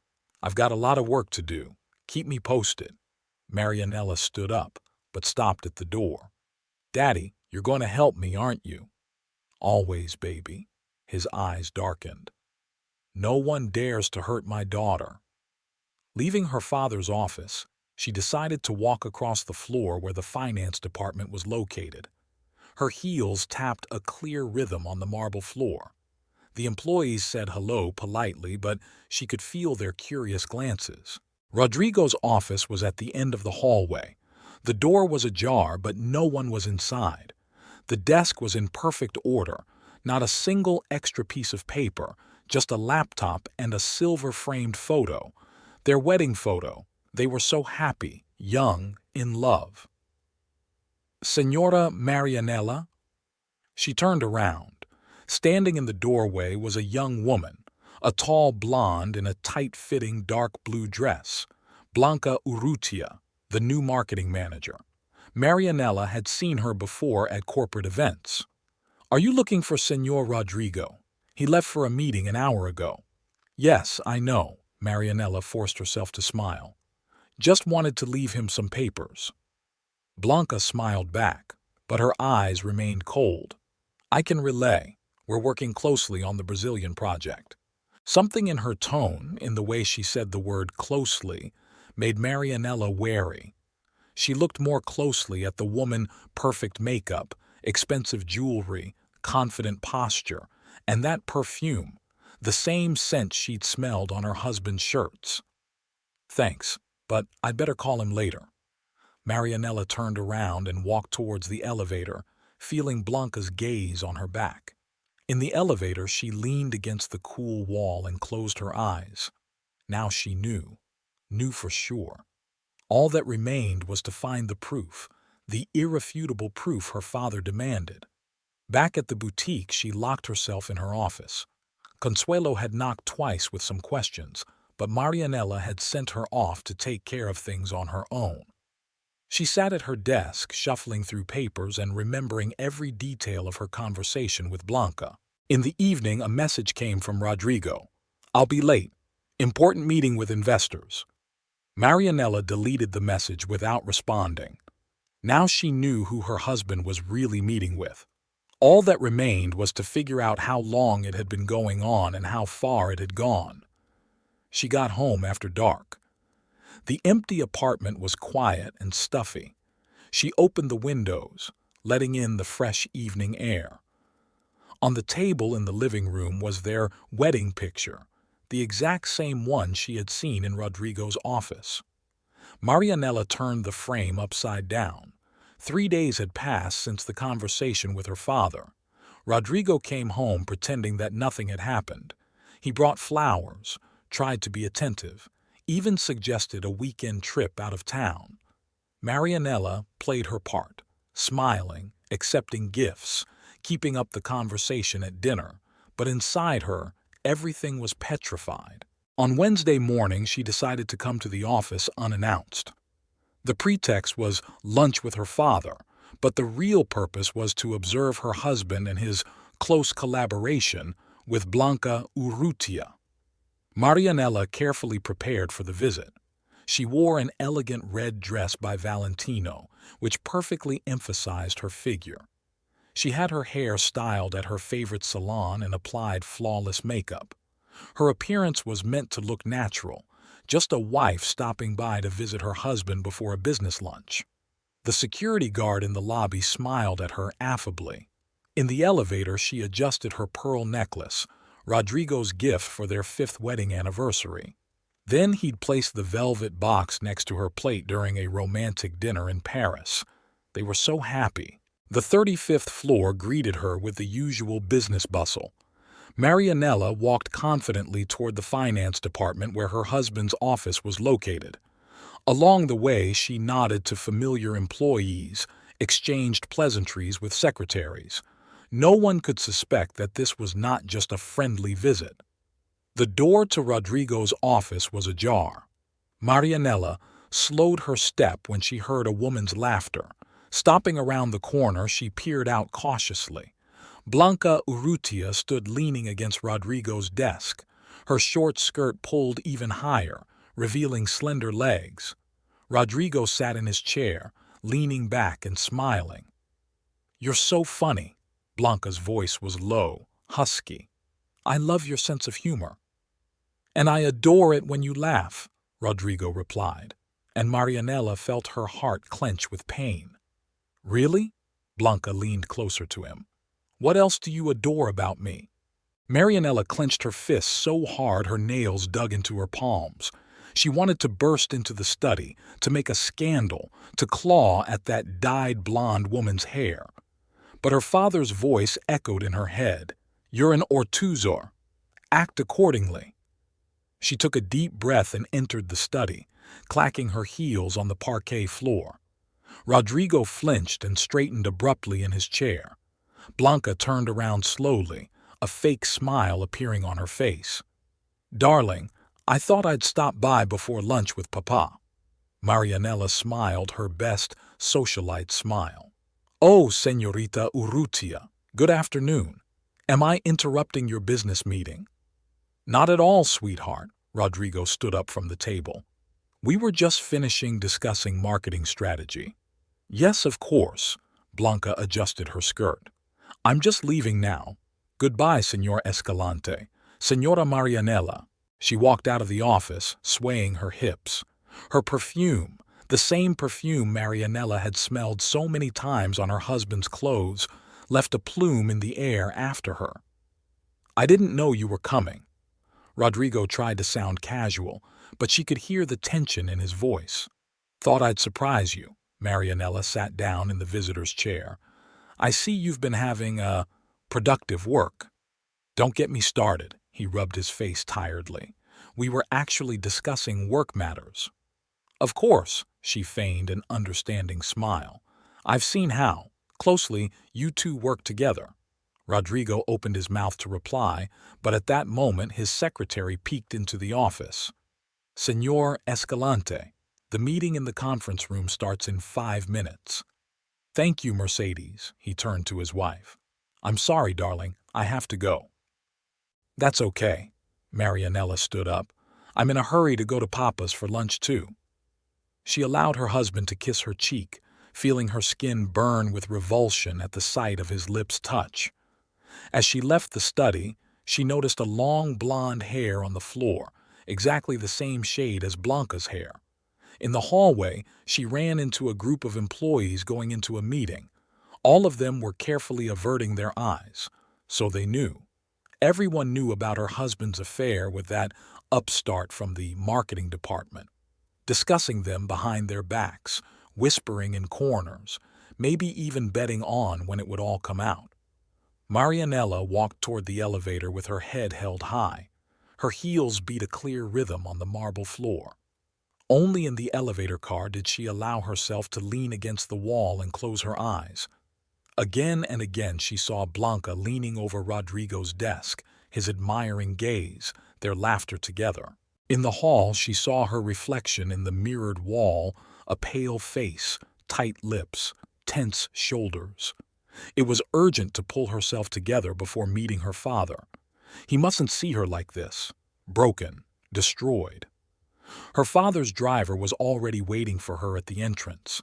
I've got a lot of work to do. Keep me posted. Marianella stood up, but stopped at the door. Daddy, you're going to help me, aren't you? Always, baby. His eyes darkened. No one dares to hurt my daughter. Leaving her father's office, she decided to walk across the floor where the finance department was located. Her heels tapped a clear rhythm on the marble floor. The employees said hello politely, but she could feel their curious glances. Rodrigo's office was at the end of the hallway. The door was ajar, but no one was inside. The desk was in perfect order, not a single extra piece of paper, just a laptop and a silver-framed photo. Their wedding photo. They were so happy, young, in love. Senora Marianella? She turned around. Standing in the doorway was a young woman, a tall blonde in a tight-fitting dark blue dress, Blanca Urrutia, the new marketing manager. Marianella had seen her before at corporate events. Are you looking for Senor Rodrigo? He left for a meeting an hour ago. Yes, I know, Marianella forced herself to smile. Just wanted to leave him some papers. Blanca smiled back, but her eyes remained cold. I can relay. We're working closely on the Brazilian project. Something in her tone, in the way she said the word closely, made Marianella wary. She looked more closely at the woman, perfect makeup, expensive jewelry, confident posture, and that perfume, the same scent she'd smelled on her husband's shirts. Thanks, but I'd better call him later. Marianella turned around and walked towards the elevator, feeling Blanca's gaze on her back. In the elevator, she leaned against the cool wall and closed her eyes. Now she knew for sure. All that remained was to find the proof, the irrefutable proof her father demanded. Back at the boutique, she locked herself in her office. Consuelo had knocked twice with some questions, but Marianella had sent her off to take care of things on her own. She sat at her desk, shuffling through papers and remembering every detail of her conversation with Blanca. In the evening, a message came from Rodrigo. I'll be late. Important meeting with investors. Marianella deleted the message without responding. Now she knew who her husband was really meeting with. All that remained was to figure out how long it had been going on and how far it had gone. She got home after dark. The empty apartment was quiet and stuffy. She opened the windows, letting in the fresh evening air. On the table in the living room was their wedding picture, the exact same one she had seen in Rodrigo's office. Marianella turned the frame upside down. 3 days had passed since the conversation with her father. Rodrigo came home pretending that nothing had happened. He brought flowers, tried to be attentive, even suggested a weekend trip out of town. Marianella played her part, smiling, accepting gifts, keeping up the conversation at dinner, but inside her, everything was petrified. On Wednesday morning, she decided to come to the office unannounced. The pretext was lunch with her father, but the real purpose was to observe her husband and his close collaboration with Blanca Urrutia. Marianella carefully prepared for the visit. She wore an elegant red dress by Valentino, which perfectly emphasized her figure. She had her hair styled at her favorite salon and applied flawless makeup. Her appearance was meant to look natural, just a wife stopping by to visit her husband before a business lunch. The security guard in the lobby smiled at her affably. In the elevator, she adjusted her pearl necklace, Rodrigo's gift for their 5th wedding anniversary. Then he'd placed the velvet box next to her plate during a romantic dinner in Paris. They were so happy. The 35th floor greeted her with the usual business bustle. Marianella walked confidently toward the finance department where her husband's office was located. Along the way, she nodded to familiar employees, exchanged pleasantries with secretaries. No one could suspect that this was not just a friendly visit. The door to Rodrigo's office was ajar. Marianella slowed her step when she heard a woman's laughter. Stopping around the corner, she peered out cautiously. Blanca Urrutia stood leaning against Rodrigo's desk, her short skirt pulled even higher, revealing slender legs. Rodrigo sat in his chair, leaning back and smiling. "You're so funny." Blanca's voice was low, husky. "I love your sense of humor." "And I adore it when you laugh," Rodrigo replied, and Marianella felt her heart clench with pain. "Really?" Blanca leaned closer to him. "What else do you adore about me?" Marianella clenched her fists so hard her nails dug into her palms. She wanted to burst into the study, to make a scandal, to claw at that dyed blonde woman's hair. But her father's voice echoed in her head. "You're an Ortuzor. Act accordingly." She took a deep breath and entered the study, clacking her heels on the parquet floor. Rodrigo flinched and straightened abruptly in his chair. Blanca turned around slowly, a fake smile appearing on her face. "Darling, I thought I'd stop by before lunch with Papa." Marianella smiled her best socialite smile. "Oh, Señorita Urrutia, good afternoon. Am I interrupting your business meeting?" "Not at all, sweetheart." Rodrigo stood up from the table. "We were just finishing discussing marketing strategy." "Yes, of course." Blanca adjusted her skirt. "I'm just leaving now. Goodbye, Señor Escalante. Señora Marianella." She walked out of the office, swaying her hips. Her perfume, the same perfume Marianella had smelled so many times on her husband's clothes, left a plume in the air after her. "I didn't know you were coming." Rodrigo tried to sound casual, but she could hear the tension in his voice. "Thought I'd surprise you." Marianella sat down in the visitor's chair. "I see you've been having productive work." "Don't get me started." He rubbed his face tiredly. "We were actually discussing work matters." "Of course," she feigned an understanding smile. "I've seen how closely you two work together." Rodrigo opened his mouth to reply, but at that moment his secretary peeked into the office. "Señor Escalante, the meeting in the conference room starts in 5 minutes." "Thank you, Mercedes," he turned to his wife. "I'm sorry, darling, I have to go." "That's okay." Marianella stood up. "I'm in a hurry to go to Papa's for lunch too." She allowed her husband to kiss her cheek, feeling her skin burn with revulsion at the sight of his lips' touch. As she left the study, she noticed a long blonde hair on the floor, exactly the same shade as Blanca's hair. In the hallway, she ran into a group of employees going into a meeting. All of them were carefully averting their eyes, so they knew. Everyone knew about her husband's affair with that upstart from the marketing department, discussing them behind their backs, whispering in corners, maybe even betting on when it would all come out. Marianella walked toward the elevator with her head held high. Her heels beat a clear rhythm on the marble floor. Only in the elevator car did she allow herself to lean against the wall and close her eyes. Again and again she saw Blanca leaning over Rodrigo's desk, his admiring gaze, their laughter together. In the hall she saw her reflection in the mirrored wall, a pale face, tight lips, tense shoulders. It was urgent to pull herself together before meeting her father. He mustn't see her like this, broken, destroyed. Her father's driver was already waiting for her at the entrance.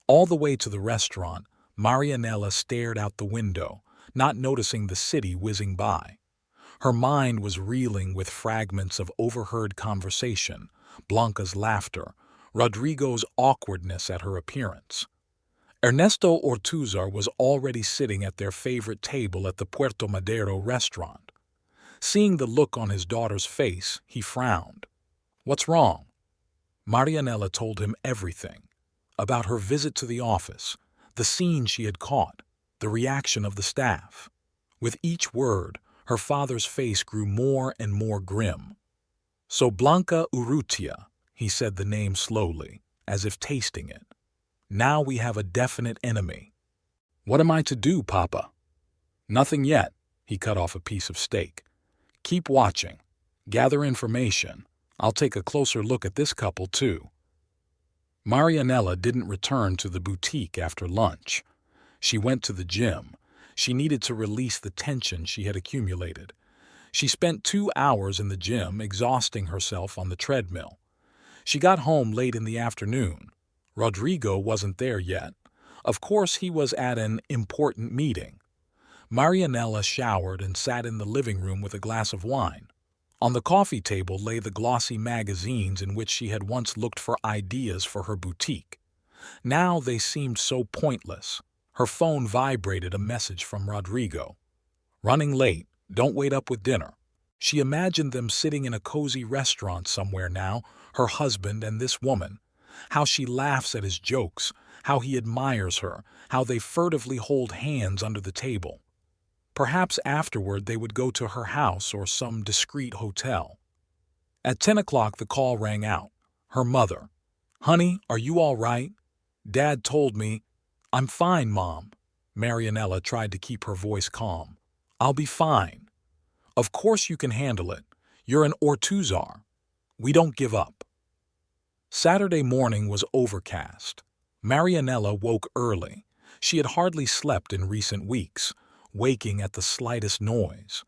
All the way to the restaurant, Marianella stared out the window, not noticing the city whizzing by. Her mind was reeling with fragments of overheard conversation, Blanca's laughter, Rodrigo's awkwardness at her appearance. Ernesto Ortuzar was already sitting at their favorite table at the Puerto Madero restaurant. Seeing the look on his daughter's face, he frowned. "What's wrong?" Marianella told him everything, about her visit to the office, the scene she had caught, the reaction of the staff. With each word, her father's face grew more and more grim. "So Blanca Urrutia," he said the name slowly, as if tasting it. "Now we have a definite enemy." "What am I to do, Papa?" "Nothing yet," he cut off a piece of steak. "Keep watching. Gather information. I'll take a closer look at this couple, too." Marianella didn't return to the boutique after lunch. She went to the gym. She needed to release the tension she had accumulated. She spent 2 hours in the gym, exhausting herself on the treadmill. She got home late in the afternoon. Rodrigo wasn't there yet. Of course, he was at an important meeting. Marianella showered and sat in the living room with a glass of wine. On the coffee table lay the glossy magazines in which she had once looked for ideas for her boutique. Now they seemed so pointless. Her phone vibrated a message from Rodrigo. "Running late. Don't wait up with dinner." She imagined them sitting in a cozy restaurant somewhere now, her husband and this woman. How she laughs at his jokes, how he admires her, how they furtively hold hands under the table. Perhaps afterward they would go to her house or some discreet hotel. At 10 o'clock the call rang out. Her mother. "Honey, are you all right? Dad told me—" "I'm fine, Mom." Marianella tried to keep her voice calm. "I'll be fine." "Of course you can handle it. You're an Ortuzar. We don't give up." Saturday morning was overcast. Marianella woke early. She had hardly slept in recent weeks, waking at the slightest noise.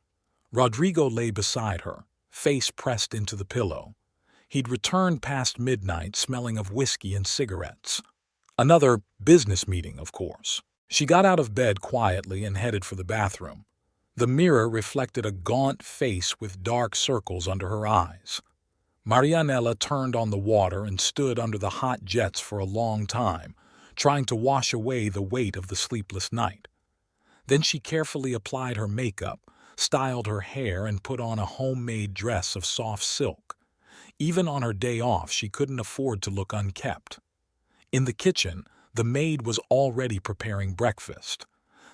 Rodrigo lay beside her, face pressed into the pillow. He'd returned past midnight smelling of whiskey and cigarettes. Another business meeting, of course. She got out of bed quietly and headed for the bathroom. The mirror reflected a gaunt face with dark circles under her eyes. Marianella turned on the water and stood under the hot jets for a long time, trying to wash away the weight of the sleepless night. Then she carefully applied her makeup, styled her hair, and put on a homemade dress of soft silk. Even on her day off, she couldn't afford to look unkempt. In the kitchen, the maid was already preparing breakfast.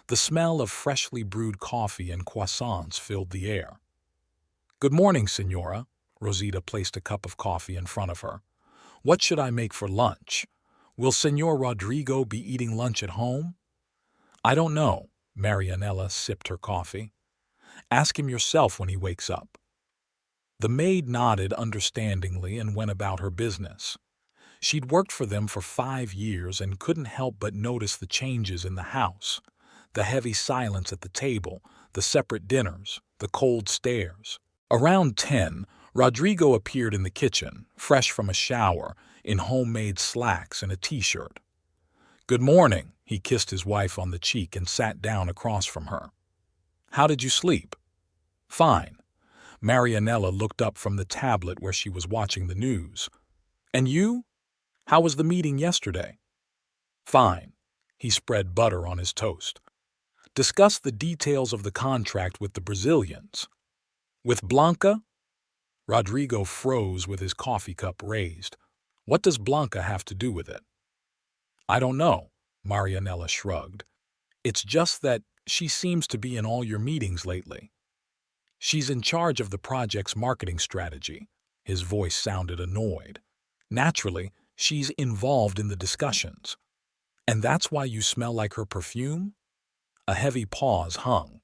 The smell of freshly brewed coffee and croissants filled the air. "Good morning, Senora." Rosita placed a cup of coffee in front of her. "What should I make for lunch? Will Senor Rodrigo be eating lunch at home?" "I don't know." Marianella sipped her coffee. "Ask him yourself when he wakes up." The maid nodded understandingly and went about her business. She'd worked for them for 5 years and couldn't help but notice the changes in the house. The heavy silence at the table, the separate dinners, the cold stares. Around 10, Rodrigo appeared in the kitchen, fresh from a shower, in homemade slacks and a t-shirt. "Good morning," he kissed his wife on the cheek and sat down across from her. "How did you sleep?" "Fine." Marianella looked up from the tablet where she was watching the news. "And you? How was the meeting yesterday?" "Fine." He spread butter on his toast. "Discuss the details of the contract with the Brazilians." "With Blanca?" Rodrigo froze with his coffee cup raised. "What does Blanca have to do with it?" "I don't know," Marianella shrugged. "It's just that she seems to be in all your meetings lately." "She's in charge of the project's marketing strategy." His voice sounded annoyed. Naturally, she's involved in the discussions. And that's why you smell like her perfume? A heavy pause hung.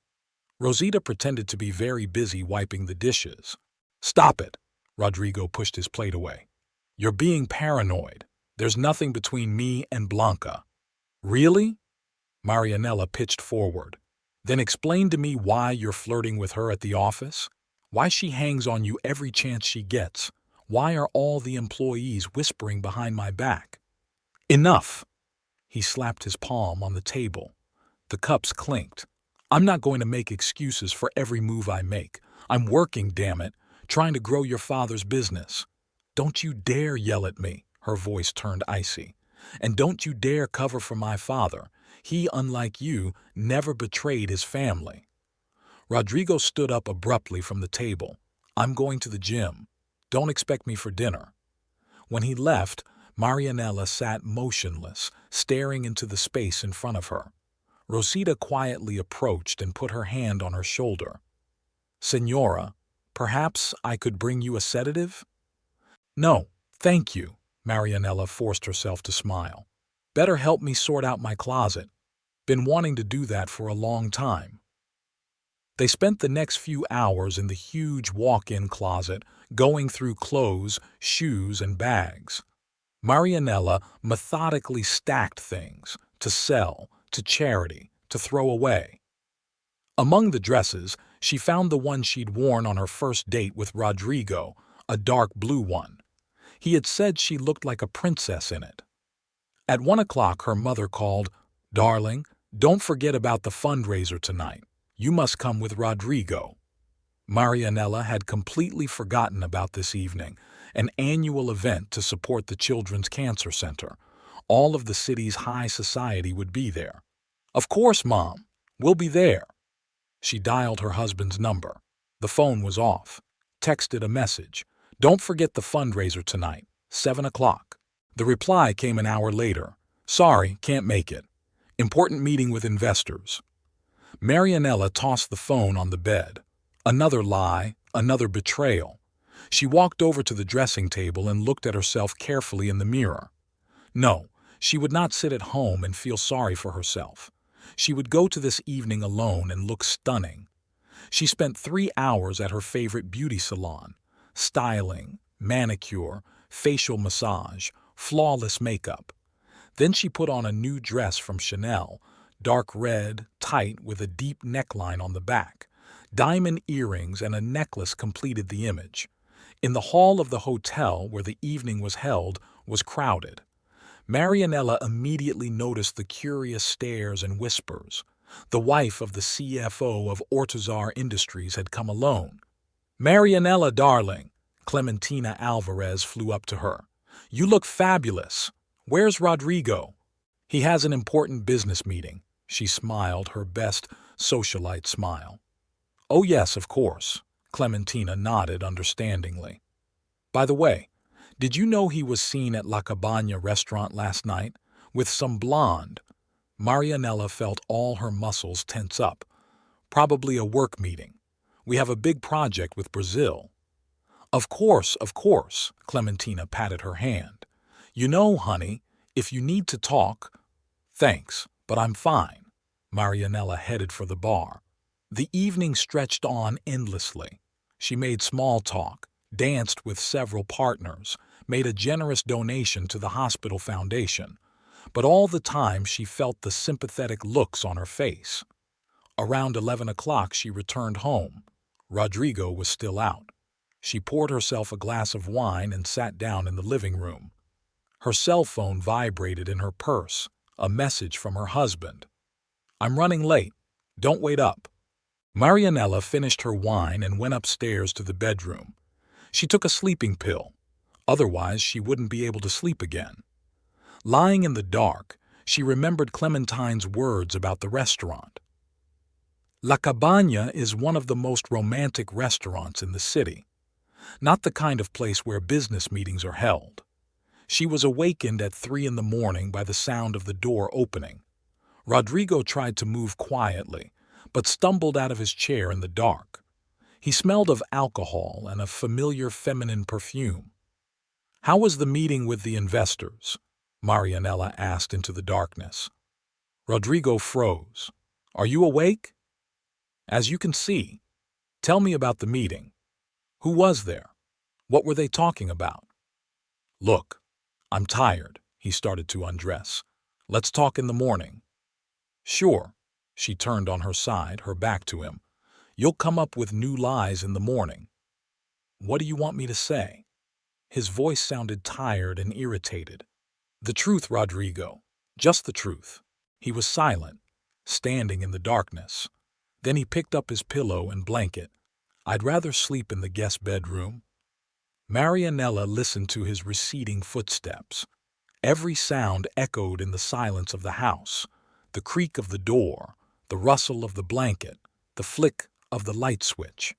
Rosita pretended to be very busy wiping the dishes. Stop it! Rodrigo pushed his plate away. You're being paranoid. There's nothing between me and Blanca. Really? Marianella pitched forward. Then explain to me why you're flirting with her at the office. Why she hangs on you every chance she gets. Why are all the employees whispering behind my back? Enough! He slapped his palm on the table. The cups clinked. I'm not going to make excuses for every move I make. I'm working, damn it, trying to grow your father's business. Don't you dare yell at me, her voice turned icy. And don't you dare cover for my father. He, unlike you, never betrayed his family. Rodrigo stood up abruptly from the table. I'm going to the gym. Don't expect me for dinner. When he left, Marianella sat motionless, staring into the space in front of her. Rosita quietly approached and put her hand on her shoulder. Senora, perhaps I could bring you a sedative? No, thank you, Marianella forced herself to smile. Better help me sort out my closet. Been wanting to do that for a long time. They spent the next few hours in the huge walk-in closet, going through clothes, shoes, and bags. Marianella methodically stacked things to sell, to charity, to throw away. Among the dresses, she found the one she'd worn on her first date with Rodrigo, a dark blue one. He had said she looked like a princess in it. At 1 o'clock, her mother called, Darling, don't forget about the fundraiser tonight. You must come with Rodrigo. Marianella had completely forgotten about this evening, an annual event to support the Children's Cancer Center. All of the city's high society would be there. Of course, Mom. We'll be there. She dialed her husband's number. The phone was off. Texted a message. Don't forget the fundraiser tonight, 7 o'clock. The reply came an hour later. Sorry, can't make it. Important meeting with investors. Marianella tossed the phone on the bed. Another lie, another betrayal. She walked over to the dressing table and looked at herself carefully in the mirror. No, she would not sit at home and feel sorry for herself. She would go to this evening alone and look stunning. She spent 3 hours at her favorite beauty salon. Styling, manicure, facial massage, flawless makeup. Then she put on a new dress from Chanel, dark red, tight with a deep neckline on the back. Diamond earrings and a necklace completed the image. In the hall of the hotel where the evening was held was crowded. Marianella immediately noticed the curious stares and whispers. The wife of the CFO of Ortizar Industries had come alone. Marianella, darling, Clementina Alvarez flew up to her. You look fabulous. Where's Rodrigo? He has an important business meeting. She smiled her best socialite smile. Oh yes, of course. Clementina nodded understandingly. By the way, did you know he was seen at La Cabana restaurant last night with some blonde? Marianella felt all her muscles tense up. Probably a work meeting. We have a big project with Brazil. Of course, Clementina patted her hand. You know, honey, if you need to talk... Thanks, but I'm fine. Marianella headed for the bar. The evening stretched on endlessly. She made small talk, danced with several partners, made a generous donation to the hospital foundation. But all the time she felt the sympathetic looks on her face. Around 11 o'clock she returned home. Rodrigo was still out. She poured herself a glass of wine and sat down in the living room. Her cell phone vibrated in her purse, a message from her husband. I'm running late. Don't wait up. Marianella finished her wine and went upstairs to the bedroom. She took a sleeping pill. Otherwise, she wouldn't be able to sleep again. Lying in the dark, she remembered Clementine's words about the restaurant. La Cabana is one of the most romantic restaurants in the city. Not the kind of place where business meetings are held. She was awakened at 3 in the morning by the sound of the door opening. Rodrigo tried to move quietly, but stumbled out of his chair in the dark. He smelled of alcohol and a familiar feminine perfume. How was the meeting with the investors? Marianella asked into the darkness. Rodrigo froze. Are you awake? As you can see. Tell me about the meeting. Who was there? What were they talking about? Look, I'm tired. He started to undress. Let's talk in the morning. Sure. She turned on her side, her back to him. You'll come up with new lies in the morning. What do you want me to say? His voice sounded tired and irritated. The truth, Rodrigo. Just the truth. He was silent, standing in the darkness. Then he picked up his pillow and blanket. I'd rather sleep in the guest bedroom. Marianella listened to his receding footsteps. Every sound echoed in the silence of the house. The creak of the door, the rustle of the blanket, the flick of the light switch.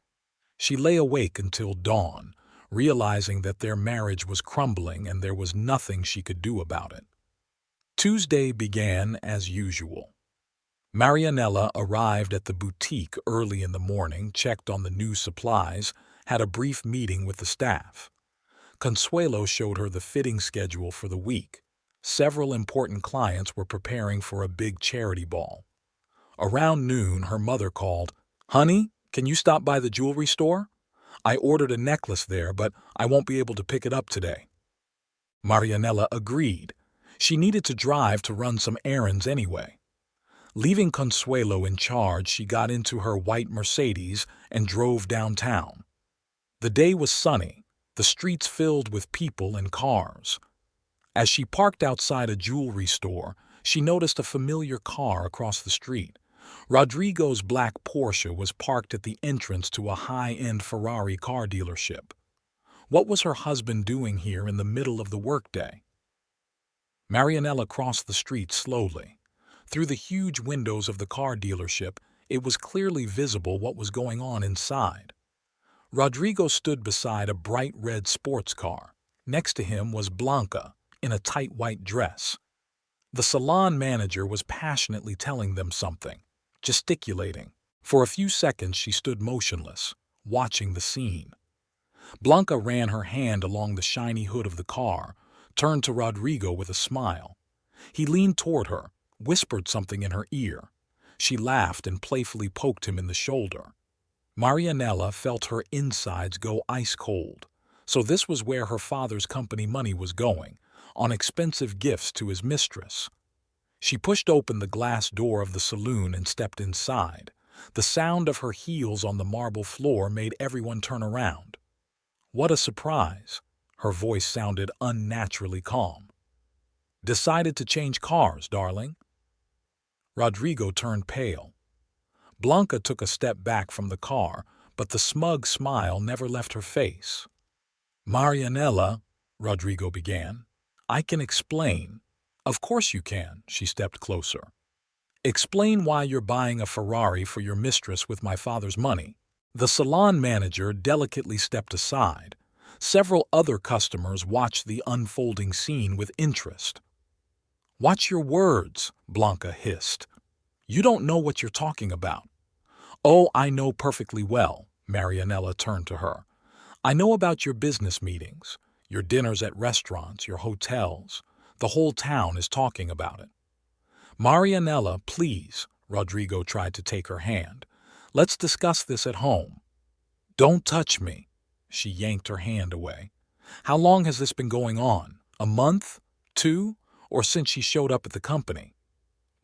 She lay awake until dawn, realizing that their marriage was crumbling and there was nothing she could do about it. Tuesday began as usual. Marianella arrived at the boutique early in the morning, checked on the new supplies, had a brief meeting with the staff. Consuelo showed her the fitting schedule for the week. Several important clients were preparing for a big charity ball. Around noon, her mother called, Honey, can you stop by the jewelry store? I ordered a necklace there, but I won't be able to pick it up today. Marianella agreed. She needed to drive to run some errands anyway. Leaving Consuelo in charge, she got into her white Mercedes and drove downtown. The day was sunny, the streets filled with people and cars. As she parked outside a jewelry store, she noticed a familiar car across the street. Rodrigo's black Porsche was parked at the entrance to a high-end Ferrari car dealership. What was her husband doing here in the middle of the workday? Marianella crossed the street slowly. Through the huge windows of the car dealership, it was clearly visible what was going on inside. Rodrigo stood beside a bright red sports car. Next to him was Blanca, in a tight white dress. The salon manager was passionately telling them something, gesticulating. For a few seconds she stood motionless, watching the scene. Blanca ran her hand along the shiny hood of the car, turned to Rodrigo with a smile. He leaned toward her, whispered something in her ear. She laughed and playfully poked him in the shoulder. Marianella felt her insides go ice cold. So this was where her father's company money was going, on expensive gifts to his mistress. She pushed open the glass door of the saloon and stepped inside. The sound of her heels on the marble floor made everyone turn around. What a surprise! Her voice sounded unnaturally calm. Decided to change cars, darling? Rodrigo turned pale. Blanca took a step back from the car, but the smug smile never left her face. Marianella, Rodrigo began, I can explain. Of course you can, she stepped closer. Explain why you're buying a Ferrari for your mistress with my father's money. The salon manager delicately stepped aside. Several other customers watched the unfolding scene with interest. Watch your words, Blanca hissed. You don't know what you're talking about. Oh, I know perfectly well, Marianella turned to her. I know about your business meetings, your dinners at restaurants, your hotels. The whole town is talking about it. Marianella, please, Rodrigo tried to take her hand. Let's discuss this at home. Don't touch me. She yanked her hand away. How long has this been going on? A month? 2? Or since she showed up at the company?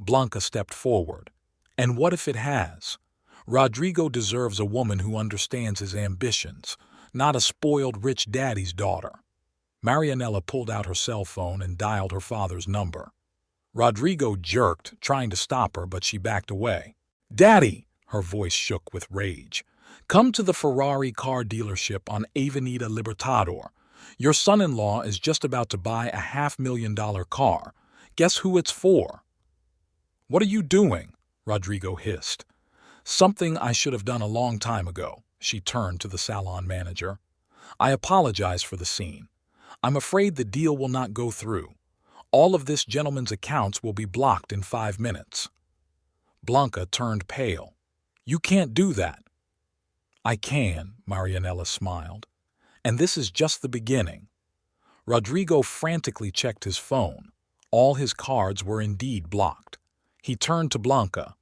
Blanca stepped forward. And what if it has? Rodrigo deserves a woman who understands his ambitions, not a spoiled rich daddy's daughter. Marianella pulled out her cell phone and dialed her father's number. Rodrigo jerked, trying to stop her, but she backed away. Daddy! Her voice shook with rage. Come to the Ferrari car dealership on Avenida Libertador. Your son-in-law is just about to buy a $500,000 car. Guess who it's for? What are you doing? Rodrigo hissed. Something I should have done a long time ago. She turned to the salon manager. I apologize for the scene. I'm afraid the deal will not go through. All of this gentleman's accounts will be blocked in 5 minutes. Blanca turned pale. You can't do that. I can, Marianella smiled. And this is just the beginning. Rodrigo frantically checked his phone. All his cards were indeed blocked. He turned to Blanca.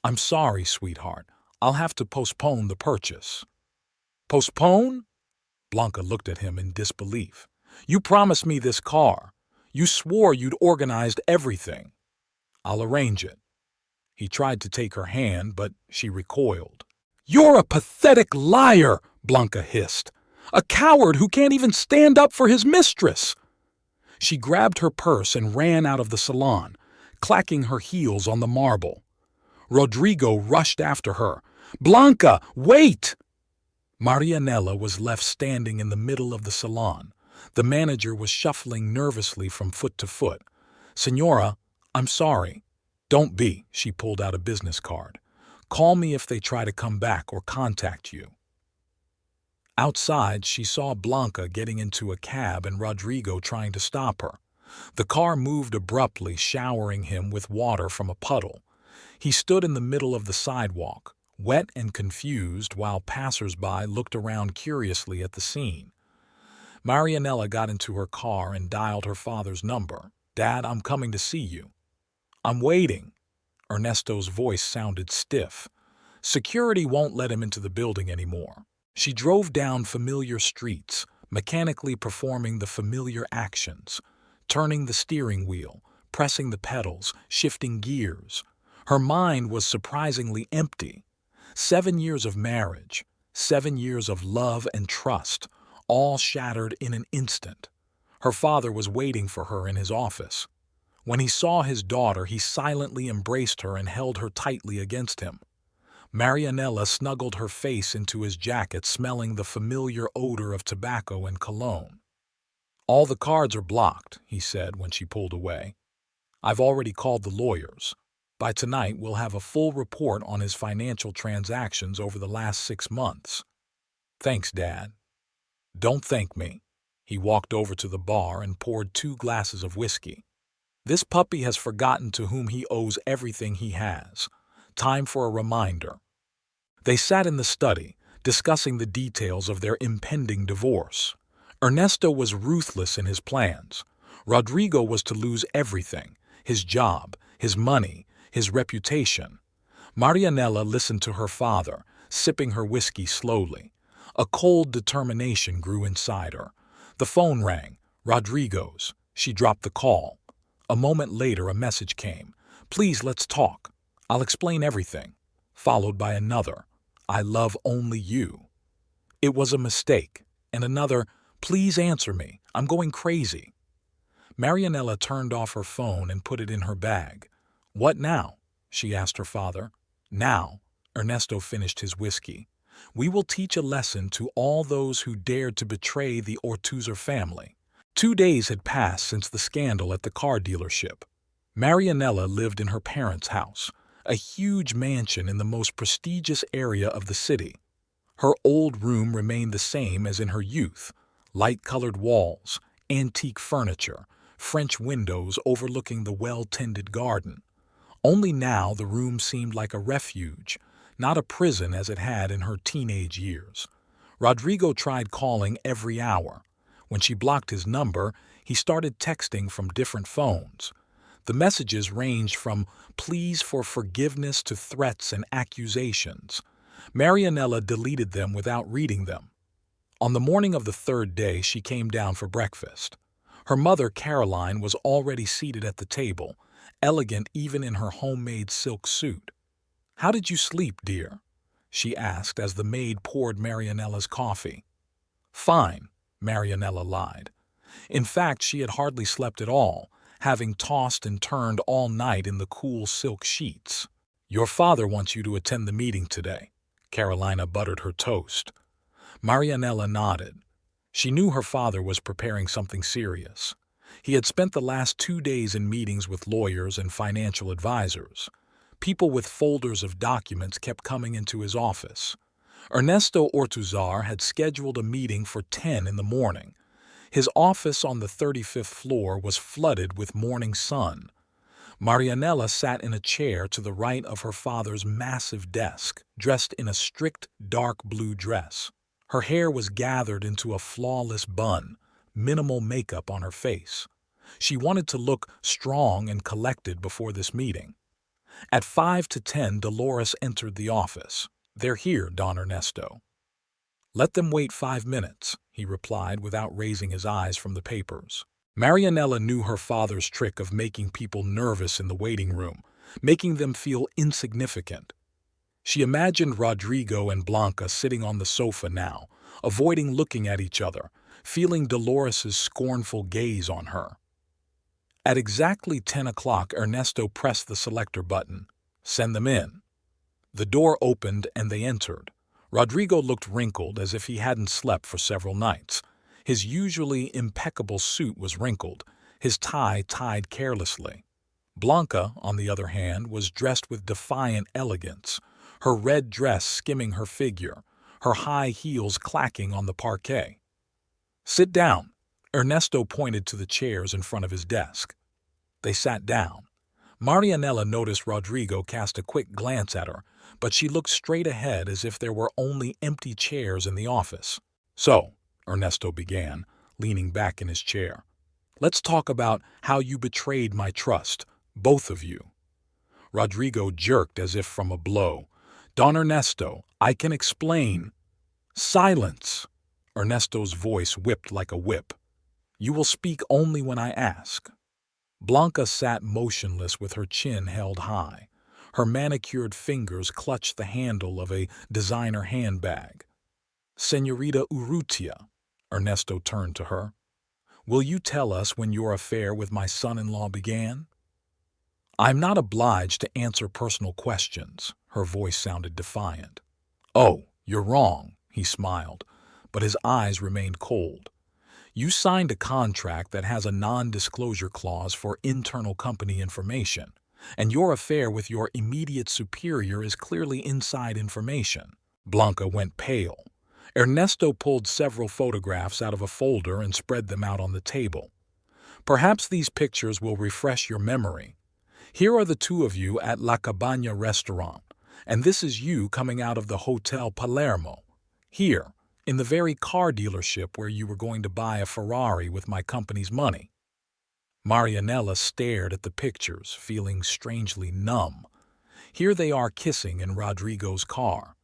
"I'm sorry, sweetheart. I'll have to postpone the purchase." "Postpone?" Blanca looked at him in disbelief. "You promised me this car. You swore you'd organized everything." "I'll arrange it." He tried to take her hand, but she recoiled. "You're a pathetic liar," Blanca hissed. "A coward who can't even stand up for his mistress." She grabbed her purse and ran out of the salon, clacking her heels on the marble. Rodrigo rushed after her. "Blanca, wait!" Marianella was left standing in the middle of the salon. The manager was shuffling nervously from foot to foot. "Senora, I'm sorry." "Don't be." She pulled out a business card. "Call me if they try to come back or contact you." Outside, she saw Blanca getting into a cab and Rodrigo trying to stop her. The car moved abruptly, showering him with water from a puddle. He stood in the middle of the sidewalk, wet and confused, while passers-by looked around curiously at the scene. Marianella got into her car and dialed her father's number. "Dad, I'm coming to see you." "I'm waiting." Ernesto's voice sounded stiff. "Security won't let him into the building anymore." She drove down familiar streets, mechanically performing the familiar actions, turning the steering wheel, pressing the pedals, shifting gears. Her mind was surprisingly empty. 7 years of marriage, 7 years of love and trust, all shattered in an instant. Her father was waiting for her in his office. When he saw his daughter, he silently embraced her and held her tightly against him. Marianella snuggled her face into his jacket, smelling the familiar odor of tobacco and cologne. "All the cards are blocked," he said when she pulled away. "I've already called the lawyers. By tonight, we'll have a full report on his financial transactions over the last 6 months. "Thanks, Dad." "Don't thank me." He walked over to the bar and poured 2 glasses of whiskey. "This puppy has forgotten to whom he owes everything he has. Time for a reminder." They sat in the study, discussing the details of their impending divorce. Ernesto was ruthless in his plans. Rodrigo was to lose everything: his job, his money, his reputation. Marianella listened to her father, sipping her whiskey slowly. A cold determination grew inside her. The phone rang. Rodrigo's. She dropped the call. A moment later, a message came. "Please, let's talk. I'll explain everything." Followed by another. "I love only you." It was a mistake. And another, "Please answer me. I'm going crazy." Marianella turned off her phone and put it in her bag. "What now?" she asked her father. "Now," Ernesto finished his whiskey, "we will teach a lesson to all those who dared to betray the Ortúzar family." 2 days had passed since the scandal at the car dealership. Marianella lived in her parents' house, a huge mansion in the most prestigious area of the city. Her old room remained the same as in her youth: light-colored walls, antique furniture, French windows overlooking the well-tended garden. Only now the room seemed like a refuge, not a prison as it had in her teenage years. Rodrigo tried calling every hour. When she blocked his number, he started texting from different phones. The messages ranged from pleas for forgiveness to threats and accusations. Marianella deleted them without reading them. On the morning of the 3rd day, she came down for breakfast. Her mother, Caroline, was already seated at the table, elegant even in her homemade silk suit. "How did you sleep, dear?" she asked as the maid poured Marianella's coffee. "Fine," Marianella lied. In fact, she had hardly slept at all, having tossed and turned all night in the cool silk sheets. "Your father wants you to attend the meeting today." Carolina buttered her toast. Marianella nodded. She knew her father was preparing something serious. He had spent the last 2 days in meetings with lawyers and financial advisors. People with folders of documents kept coming into his office. Ernesto Ortúzar had scheduled a meeting for 10 in the morning. His office on the 35th floor was flooded with morning sun. Marianella sat in a chair to the right of her father's massive desk, dressed in a strict dark blue dress. Her hair was gathered into a flawless bun, minimal makeup on her face. She wanted to look strong and collected before this meeting. At 5 to 10, Dolores entered the office. "They're here, Don Ernesto." "Let them wait 5 minutes," he replied without raising his eyes from the papers. Marianella knew her father's trick of making people nervous in the waiting room, making them feel insignificant. She imagined Rodrigo and Blanca sitting on the sofa now, avoiding looking at each other, feeling Dolores's scornful gaze on her. At exactly 10 o'clock, Ernesto pressed the selector button. "Send them in." The door opened and they entered. Rodrigo looked wrinkled, as if he hadn't slept for several nights. His usually impeccable suit was wrinkled, his tie tied carelessly. Blanca, on the other hand, was dressed with defiant elegance, her red dress skimming her figure, her high heels clacking on the parquet. "Sit down." Ernesto pointed to the chairs in front of his desk. They sat down. Marianella noticed Rodrigo cast a quick glance at her, but she looked straight ahead as if there were only empty chairs in the office. "So," Ernesto began, leaning back in his chair, "let's talk about how you betrayed my trust, both of you." Rodrigo jerked as if from a blow. "Don Ernesto, I can explain." "Silence!" Ernesto's voice whipped like a whip. "You will speak only when I ask." Blanca sat motionless with her chin held high. Her manicured fingers clutched the handle of a designer handbag. "Señorita Urrutia," Ernesto turned to her, "will you tell us when your affair with my son-in-law began?" "I'm not obliged to answer personal questions," her voice sounded defiant. "Oh, you're wrong," he smiled, but his eyes remained cold. "You signed a contract that has a non-disclosure clause for internal company information, and your affair with your immediate superior is clearly inside information." Blanca went pale. Ernesto pulled several photographs out of a folder and spread them out on the table. "Perhaps these pictures will refresh your memory. Here are the two of you at La Cabana restaurant, and this is you coming out of the Hotel Palermo. Here, in the very car dealership where you were going to buy a Ferrari with my company's money." Marianella stared at the pictures, feeling strangely numb. Here they are kissing in Rodrigo's car.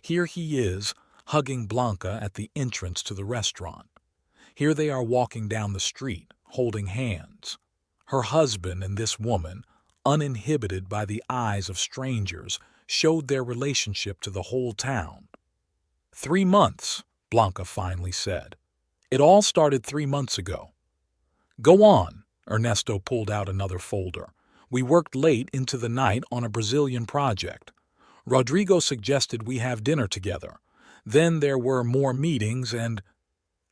Here he is, hugging Blanca at the entrance to the restaurant. Here they are walking down the street, holding hands. Her husband and this woman, uninhibited by the eyes of strangers, showed their relationship to the whole town. 3 months, Blanca finally said. "It all started 3 months ago." "Go on." Ernesto pulled out another folder. "We worked late into the night on a Brazilian project. Rodrigo suggested we have dinner together. Then there were more meetings and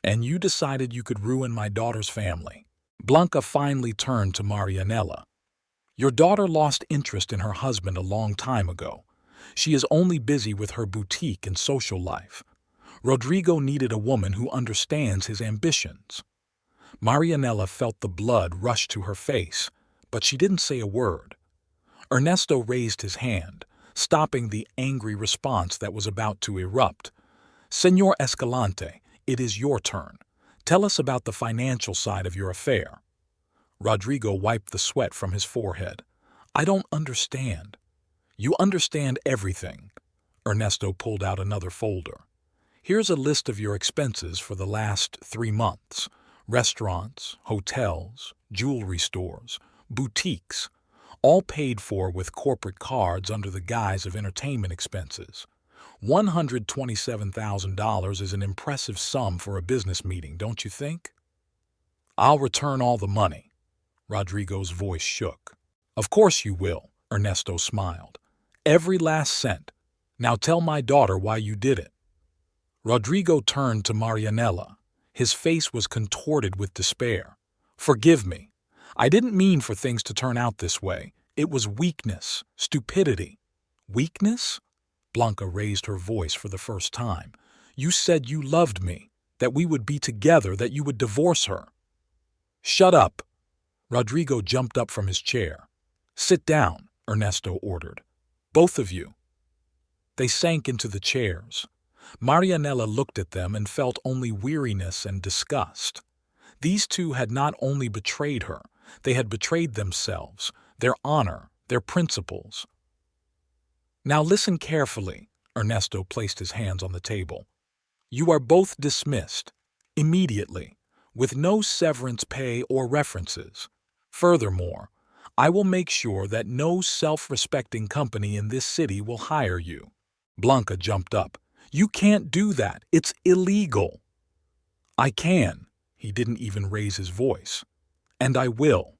you decided you could ruin my daughter's family." Blanca finally turned to Marianella. "Your daughter lost interest in her husband a long time ago. She is only busy with her boutique and social life. Rodrigo needed a woman who understands his ambitions." Marianella felt the blood rush to her face, but she didn't say a word. Ernesto raised his hand, stopping the angry response that was about to erupt. "Señor Escalante, it is your turn. Tell us about the financial side of your affair." Rodrigo wiped the sweat from his forehead. "I don't understand." "You understand everything." Ernesto pulled out another folder. "Here's a list of your expenses for the last 3 months. Restaurants, hotels, jewelry stores, boutiques, all paid for with corporate cards under the guise of entertainment expenses. $127,000 is an impressive sum for a business meeting, don't you think?" "I'll return all the money." Rodrigo's voice shook. "Of course you will," Ernesto smiled. "Every last cent. Now tell my daughter why you did it." Rodrigo turned to Marianella. His face was contorted with despair. "Forgive me. I didn't mean for things to turn out this way. It was weakness, stupidity." "Weakness?" Blanca raised her voice for the first time. "You said you loved me, that we would be together, that you would divorce her." "Shut up." Rodrigo jumped up from his chair. "Sit down," Ernesto ordered. "Both of you." They sank into the chairs. Marianella looked at them and felt only weariness and disgust. These two had not only betrayed her, they had betrayed themselves, their honor, their principles. Now listen carefully. Ernesto placed his hands on the table. You are both dismissed, immediately, with no severance pay or references. Furthermore, I will make sure that no self-respecting company in this city will hire you. Blanca jumped up. You can't do that. It's illegal. I can. He didn't even raise his voice. And I will.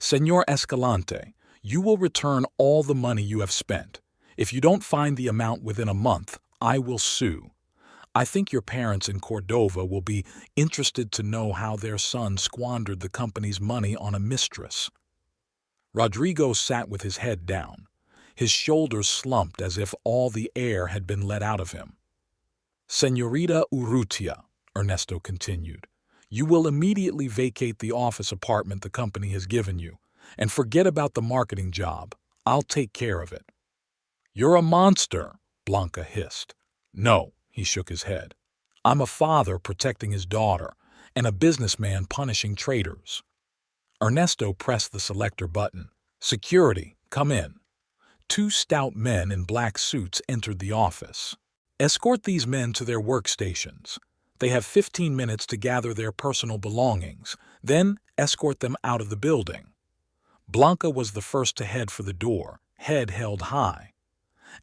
Señor Escalante, you will return all the money you have spent. If you don't find the amount within a month, I will sue. I think your parents in Cordova will be interested to know how their son squandered the company's money on a mistress. Rodrigo sat with his head down. His shoulders slumped as if all the air had been let out of him. Señorita Urrutia, Ernesto continued, you will immediately vacate the office apartment the company has given you, and forget about the marketing job. I'll take care of it. You're a monster, Blanca hissed. No, he shook his head. I'm a father protecting his daughter, and a businessman punishing traitors. Ernesto pressed the selector button. Security, come in. Two stout men in black suits entered the office. Escort these men to their workstations. They have 15 minutes to gather their personal belongings, then escort them out of the building. Blanca was the first to head for the door, head held high.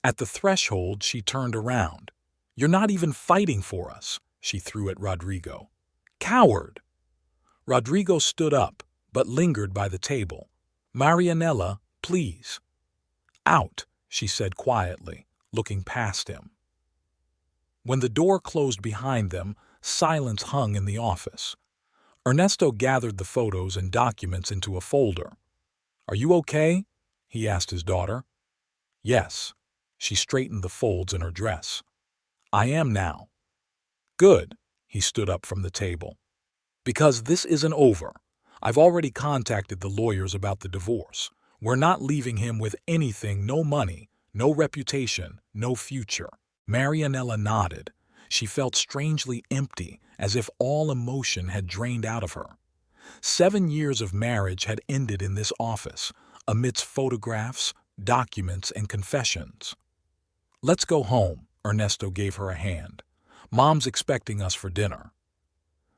At the threshold, she turned around. You're not even fighting for us, she threw at Rodrigo. Coward! Rodrigo stood up, but lingered by the table. Marianella, please. Out, she said quietly, looking past him. When the door closed behind them, silence hung in the office. Ernesto gathered the photos and documents into a folder. Are you okay? He asked his daughter. Yes. She straightened the folds in her dress. I am now. Good. He stood up from the table. Because this isn't over. I've already contacted the lawyers about the divorce. We're not leaving him with anything, no money, no reputation, no future. Marianella nodded. She felt strangely empty, as if all emotion had drained out of her. 7 years of marriage had ended in this office, amidst photographs, documents, and confessions. Let's go home, Ernesto gave her a hand. Mom's expecting us for dinner.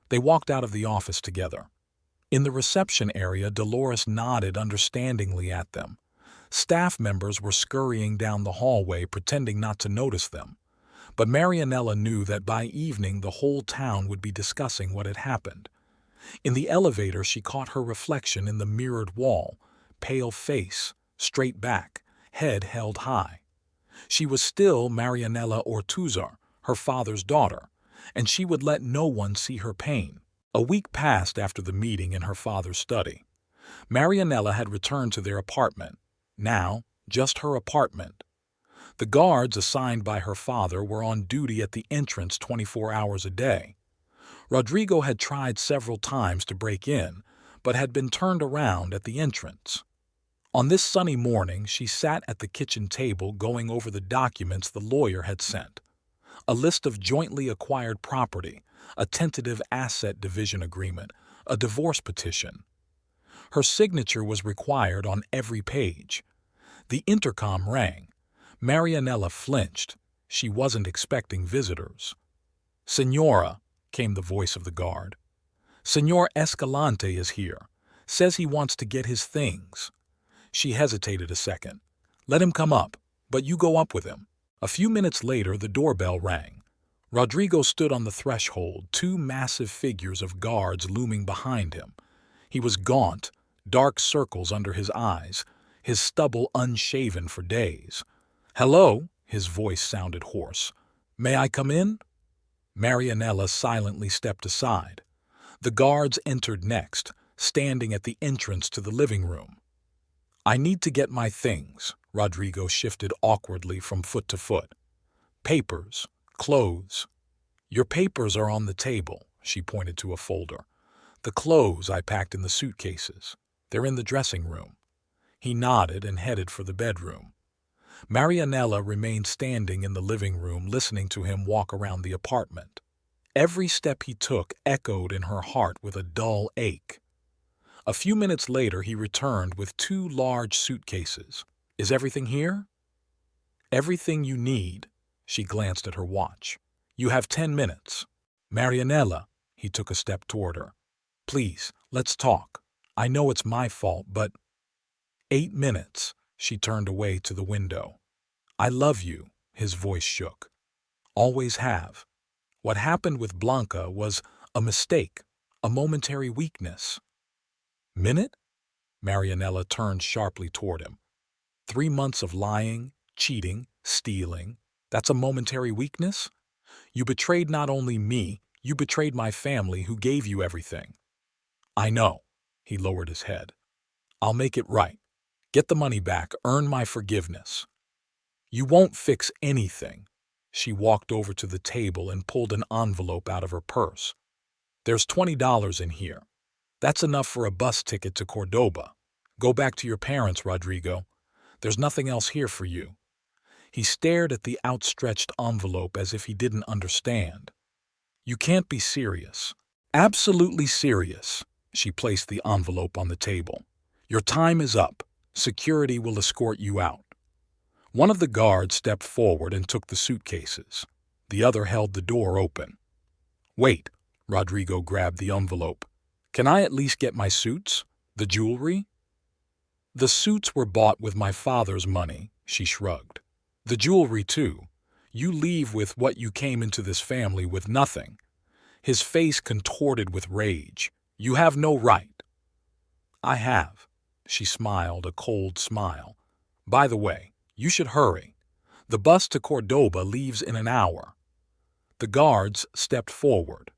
They walked out of the office together. In the reception area, Dolores nodded understandingly at them. Staff members were scurrying down the hallway, pretending not to notice them. But Marianella knew that by evening the whole town would be discussing what had happened. In the elevator, she caught her reflection in the mirrored wall, pale face, straight back, head held high. She was still Marianella Ortuzar, her father's daughter, and she would let no one see her pain. A week passed after the meeting in her father's study. Marianella had returned to their apartment. Now, just her apartment. The guards assigned by her father were on duty at the entrance 24 hours a day. Rodrigo had tried several times to break in, but had been turned around at the entrance. On this sunny morning, she sat at the kitchen table going over the documents the lawyer had sent. A list of jointly acquired property, a tentative asset division agreement, a divorce petition. Her signature was required on every page. The intercom rang. Marianella flinched. She wasn't expecting visitors. Senora, came the voice of the guard. Señor Escalante is here. Says he wants to get his things. She hesitated a second. Let him come up, but you go up with him. A few minutes later, the doorbell rang. Rodrigo stood on the threshold, two massive figures of guards looming behind him. He was gaunt, dark circles under his eyes, his stubble unshaven for days. Hello, his voice sounded hoarse. May I come in? Marianella silently stepped aside. The guards entered next, standing at the entrance to the living room. I need to get my things. Rodrigo shifted awkwardly from foot to foot. Papers, clothes. Your papers are on the table, she pointed to a folder. The clothes I packed in the suitcases. They're in the dressing room. He nodded and headed for the bedroom. Marianella remained standing in the living room, listening to him walk around the apartment. Every step he took echoed in her heart with a dull ache. A few minutes later, he returned with 2 large suitcases. "Is everything here?" "Everything you need." She glanced at her watch. "You have 10 minutes. Marianella," he took a step toward her. "Please, let's talk. I know it's my fault, but—" 8 minutes. She turned away to the window. "I love you," his voice shook. "Always have. What happened with Blanca was a mistake, a momentary weakness." "Minute?" Marianella turned sharply toward him. 3 months of lying, cheating, stealing. That's a momentary weakness? You betrayed not only me, you betrayed my family who gave you everything. "I know." He lowered his head. "I'll make it right. Get the money back, earn my forgiveness." "You won't fix anything." She walked over to the table and pulled an envelope out of her purse. "There's $20 in here. That's enough for a bus ticket to Cordoba. Go back to your parents, Rodrigo. There's nothing else here for you." He stared at the outstretched envelope as if he didn't understand. "You can't be serious." "Absolutely serious." She placed the envelope on the table. "Your time is up. Security will escort you out." One of the guards stepped forward and took the suitcases. The other held the door open. "Wait." Rodrigo grabbed the envelope. "Can I at least get my suits? The jewelry?" "The suits were bought with my father's money," she shrugged. "The jewelry, too. You leave with what you came into this family with nothing." His face contorted with rage. "You have no right." "I have." She smiled, a cold smile. "By the way, you should hurry. The bus to Cordoba leaves in an hour." The guards stepped forward.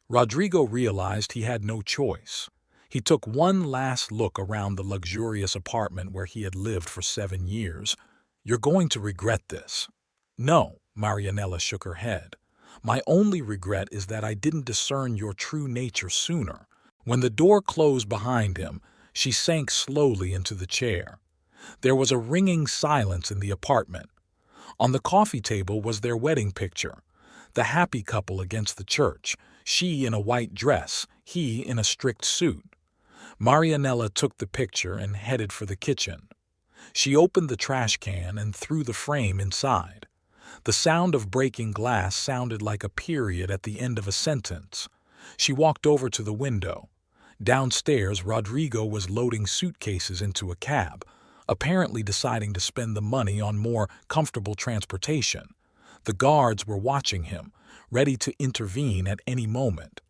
Rodrigo realized he had no choice. He took one last look around the luxurious apartment where he had lived for 7 years. "You're going to regret this." "No," Marianella shook her head. "My only regret is that I didn't discern your true nature sooner." When the door closed behind him, she sank slowly into the chair. There was a ringing silence in the apartment. On the coffee table was their wedding picture, the happy couple against the church, she in a white dress, he in a strict suit. Marianella took the picture and headed for the kitchen. She opened the trash can and threw the frame inside. The sound of breaking glass sounded like a period at the end of a sentence. She walked over to the window. Downstairs, Rodrigo was loading suitcases into a cab, apparently deciding to spend the money on more comfortable transportation. The guards were watching him, ready to intervene at any moment.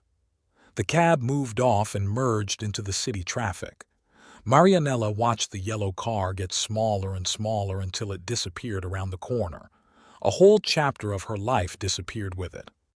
The cab moved off and merged into the city traffic. Marianella watched the yellow car get smaller and smaller until it disappeared around the corner. A whole chapter of her life disappeared with it.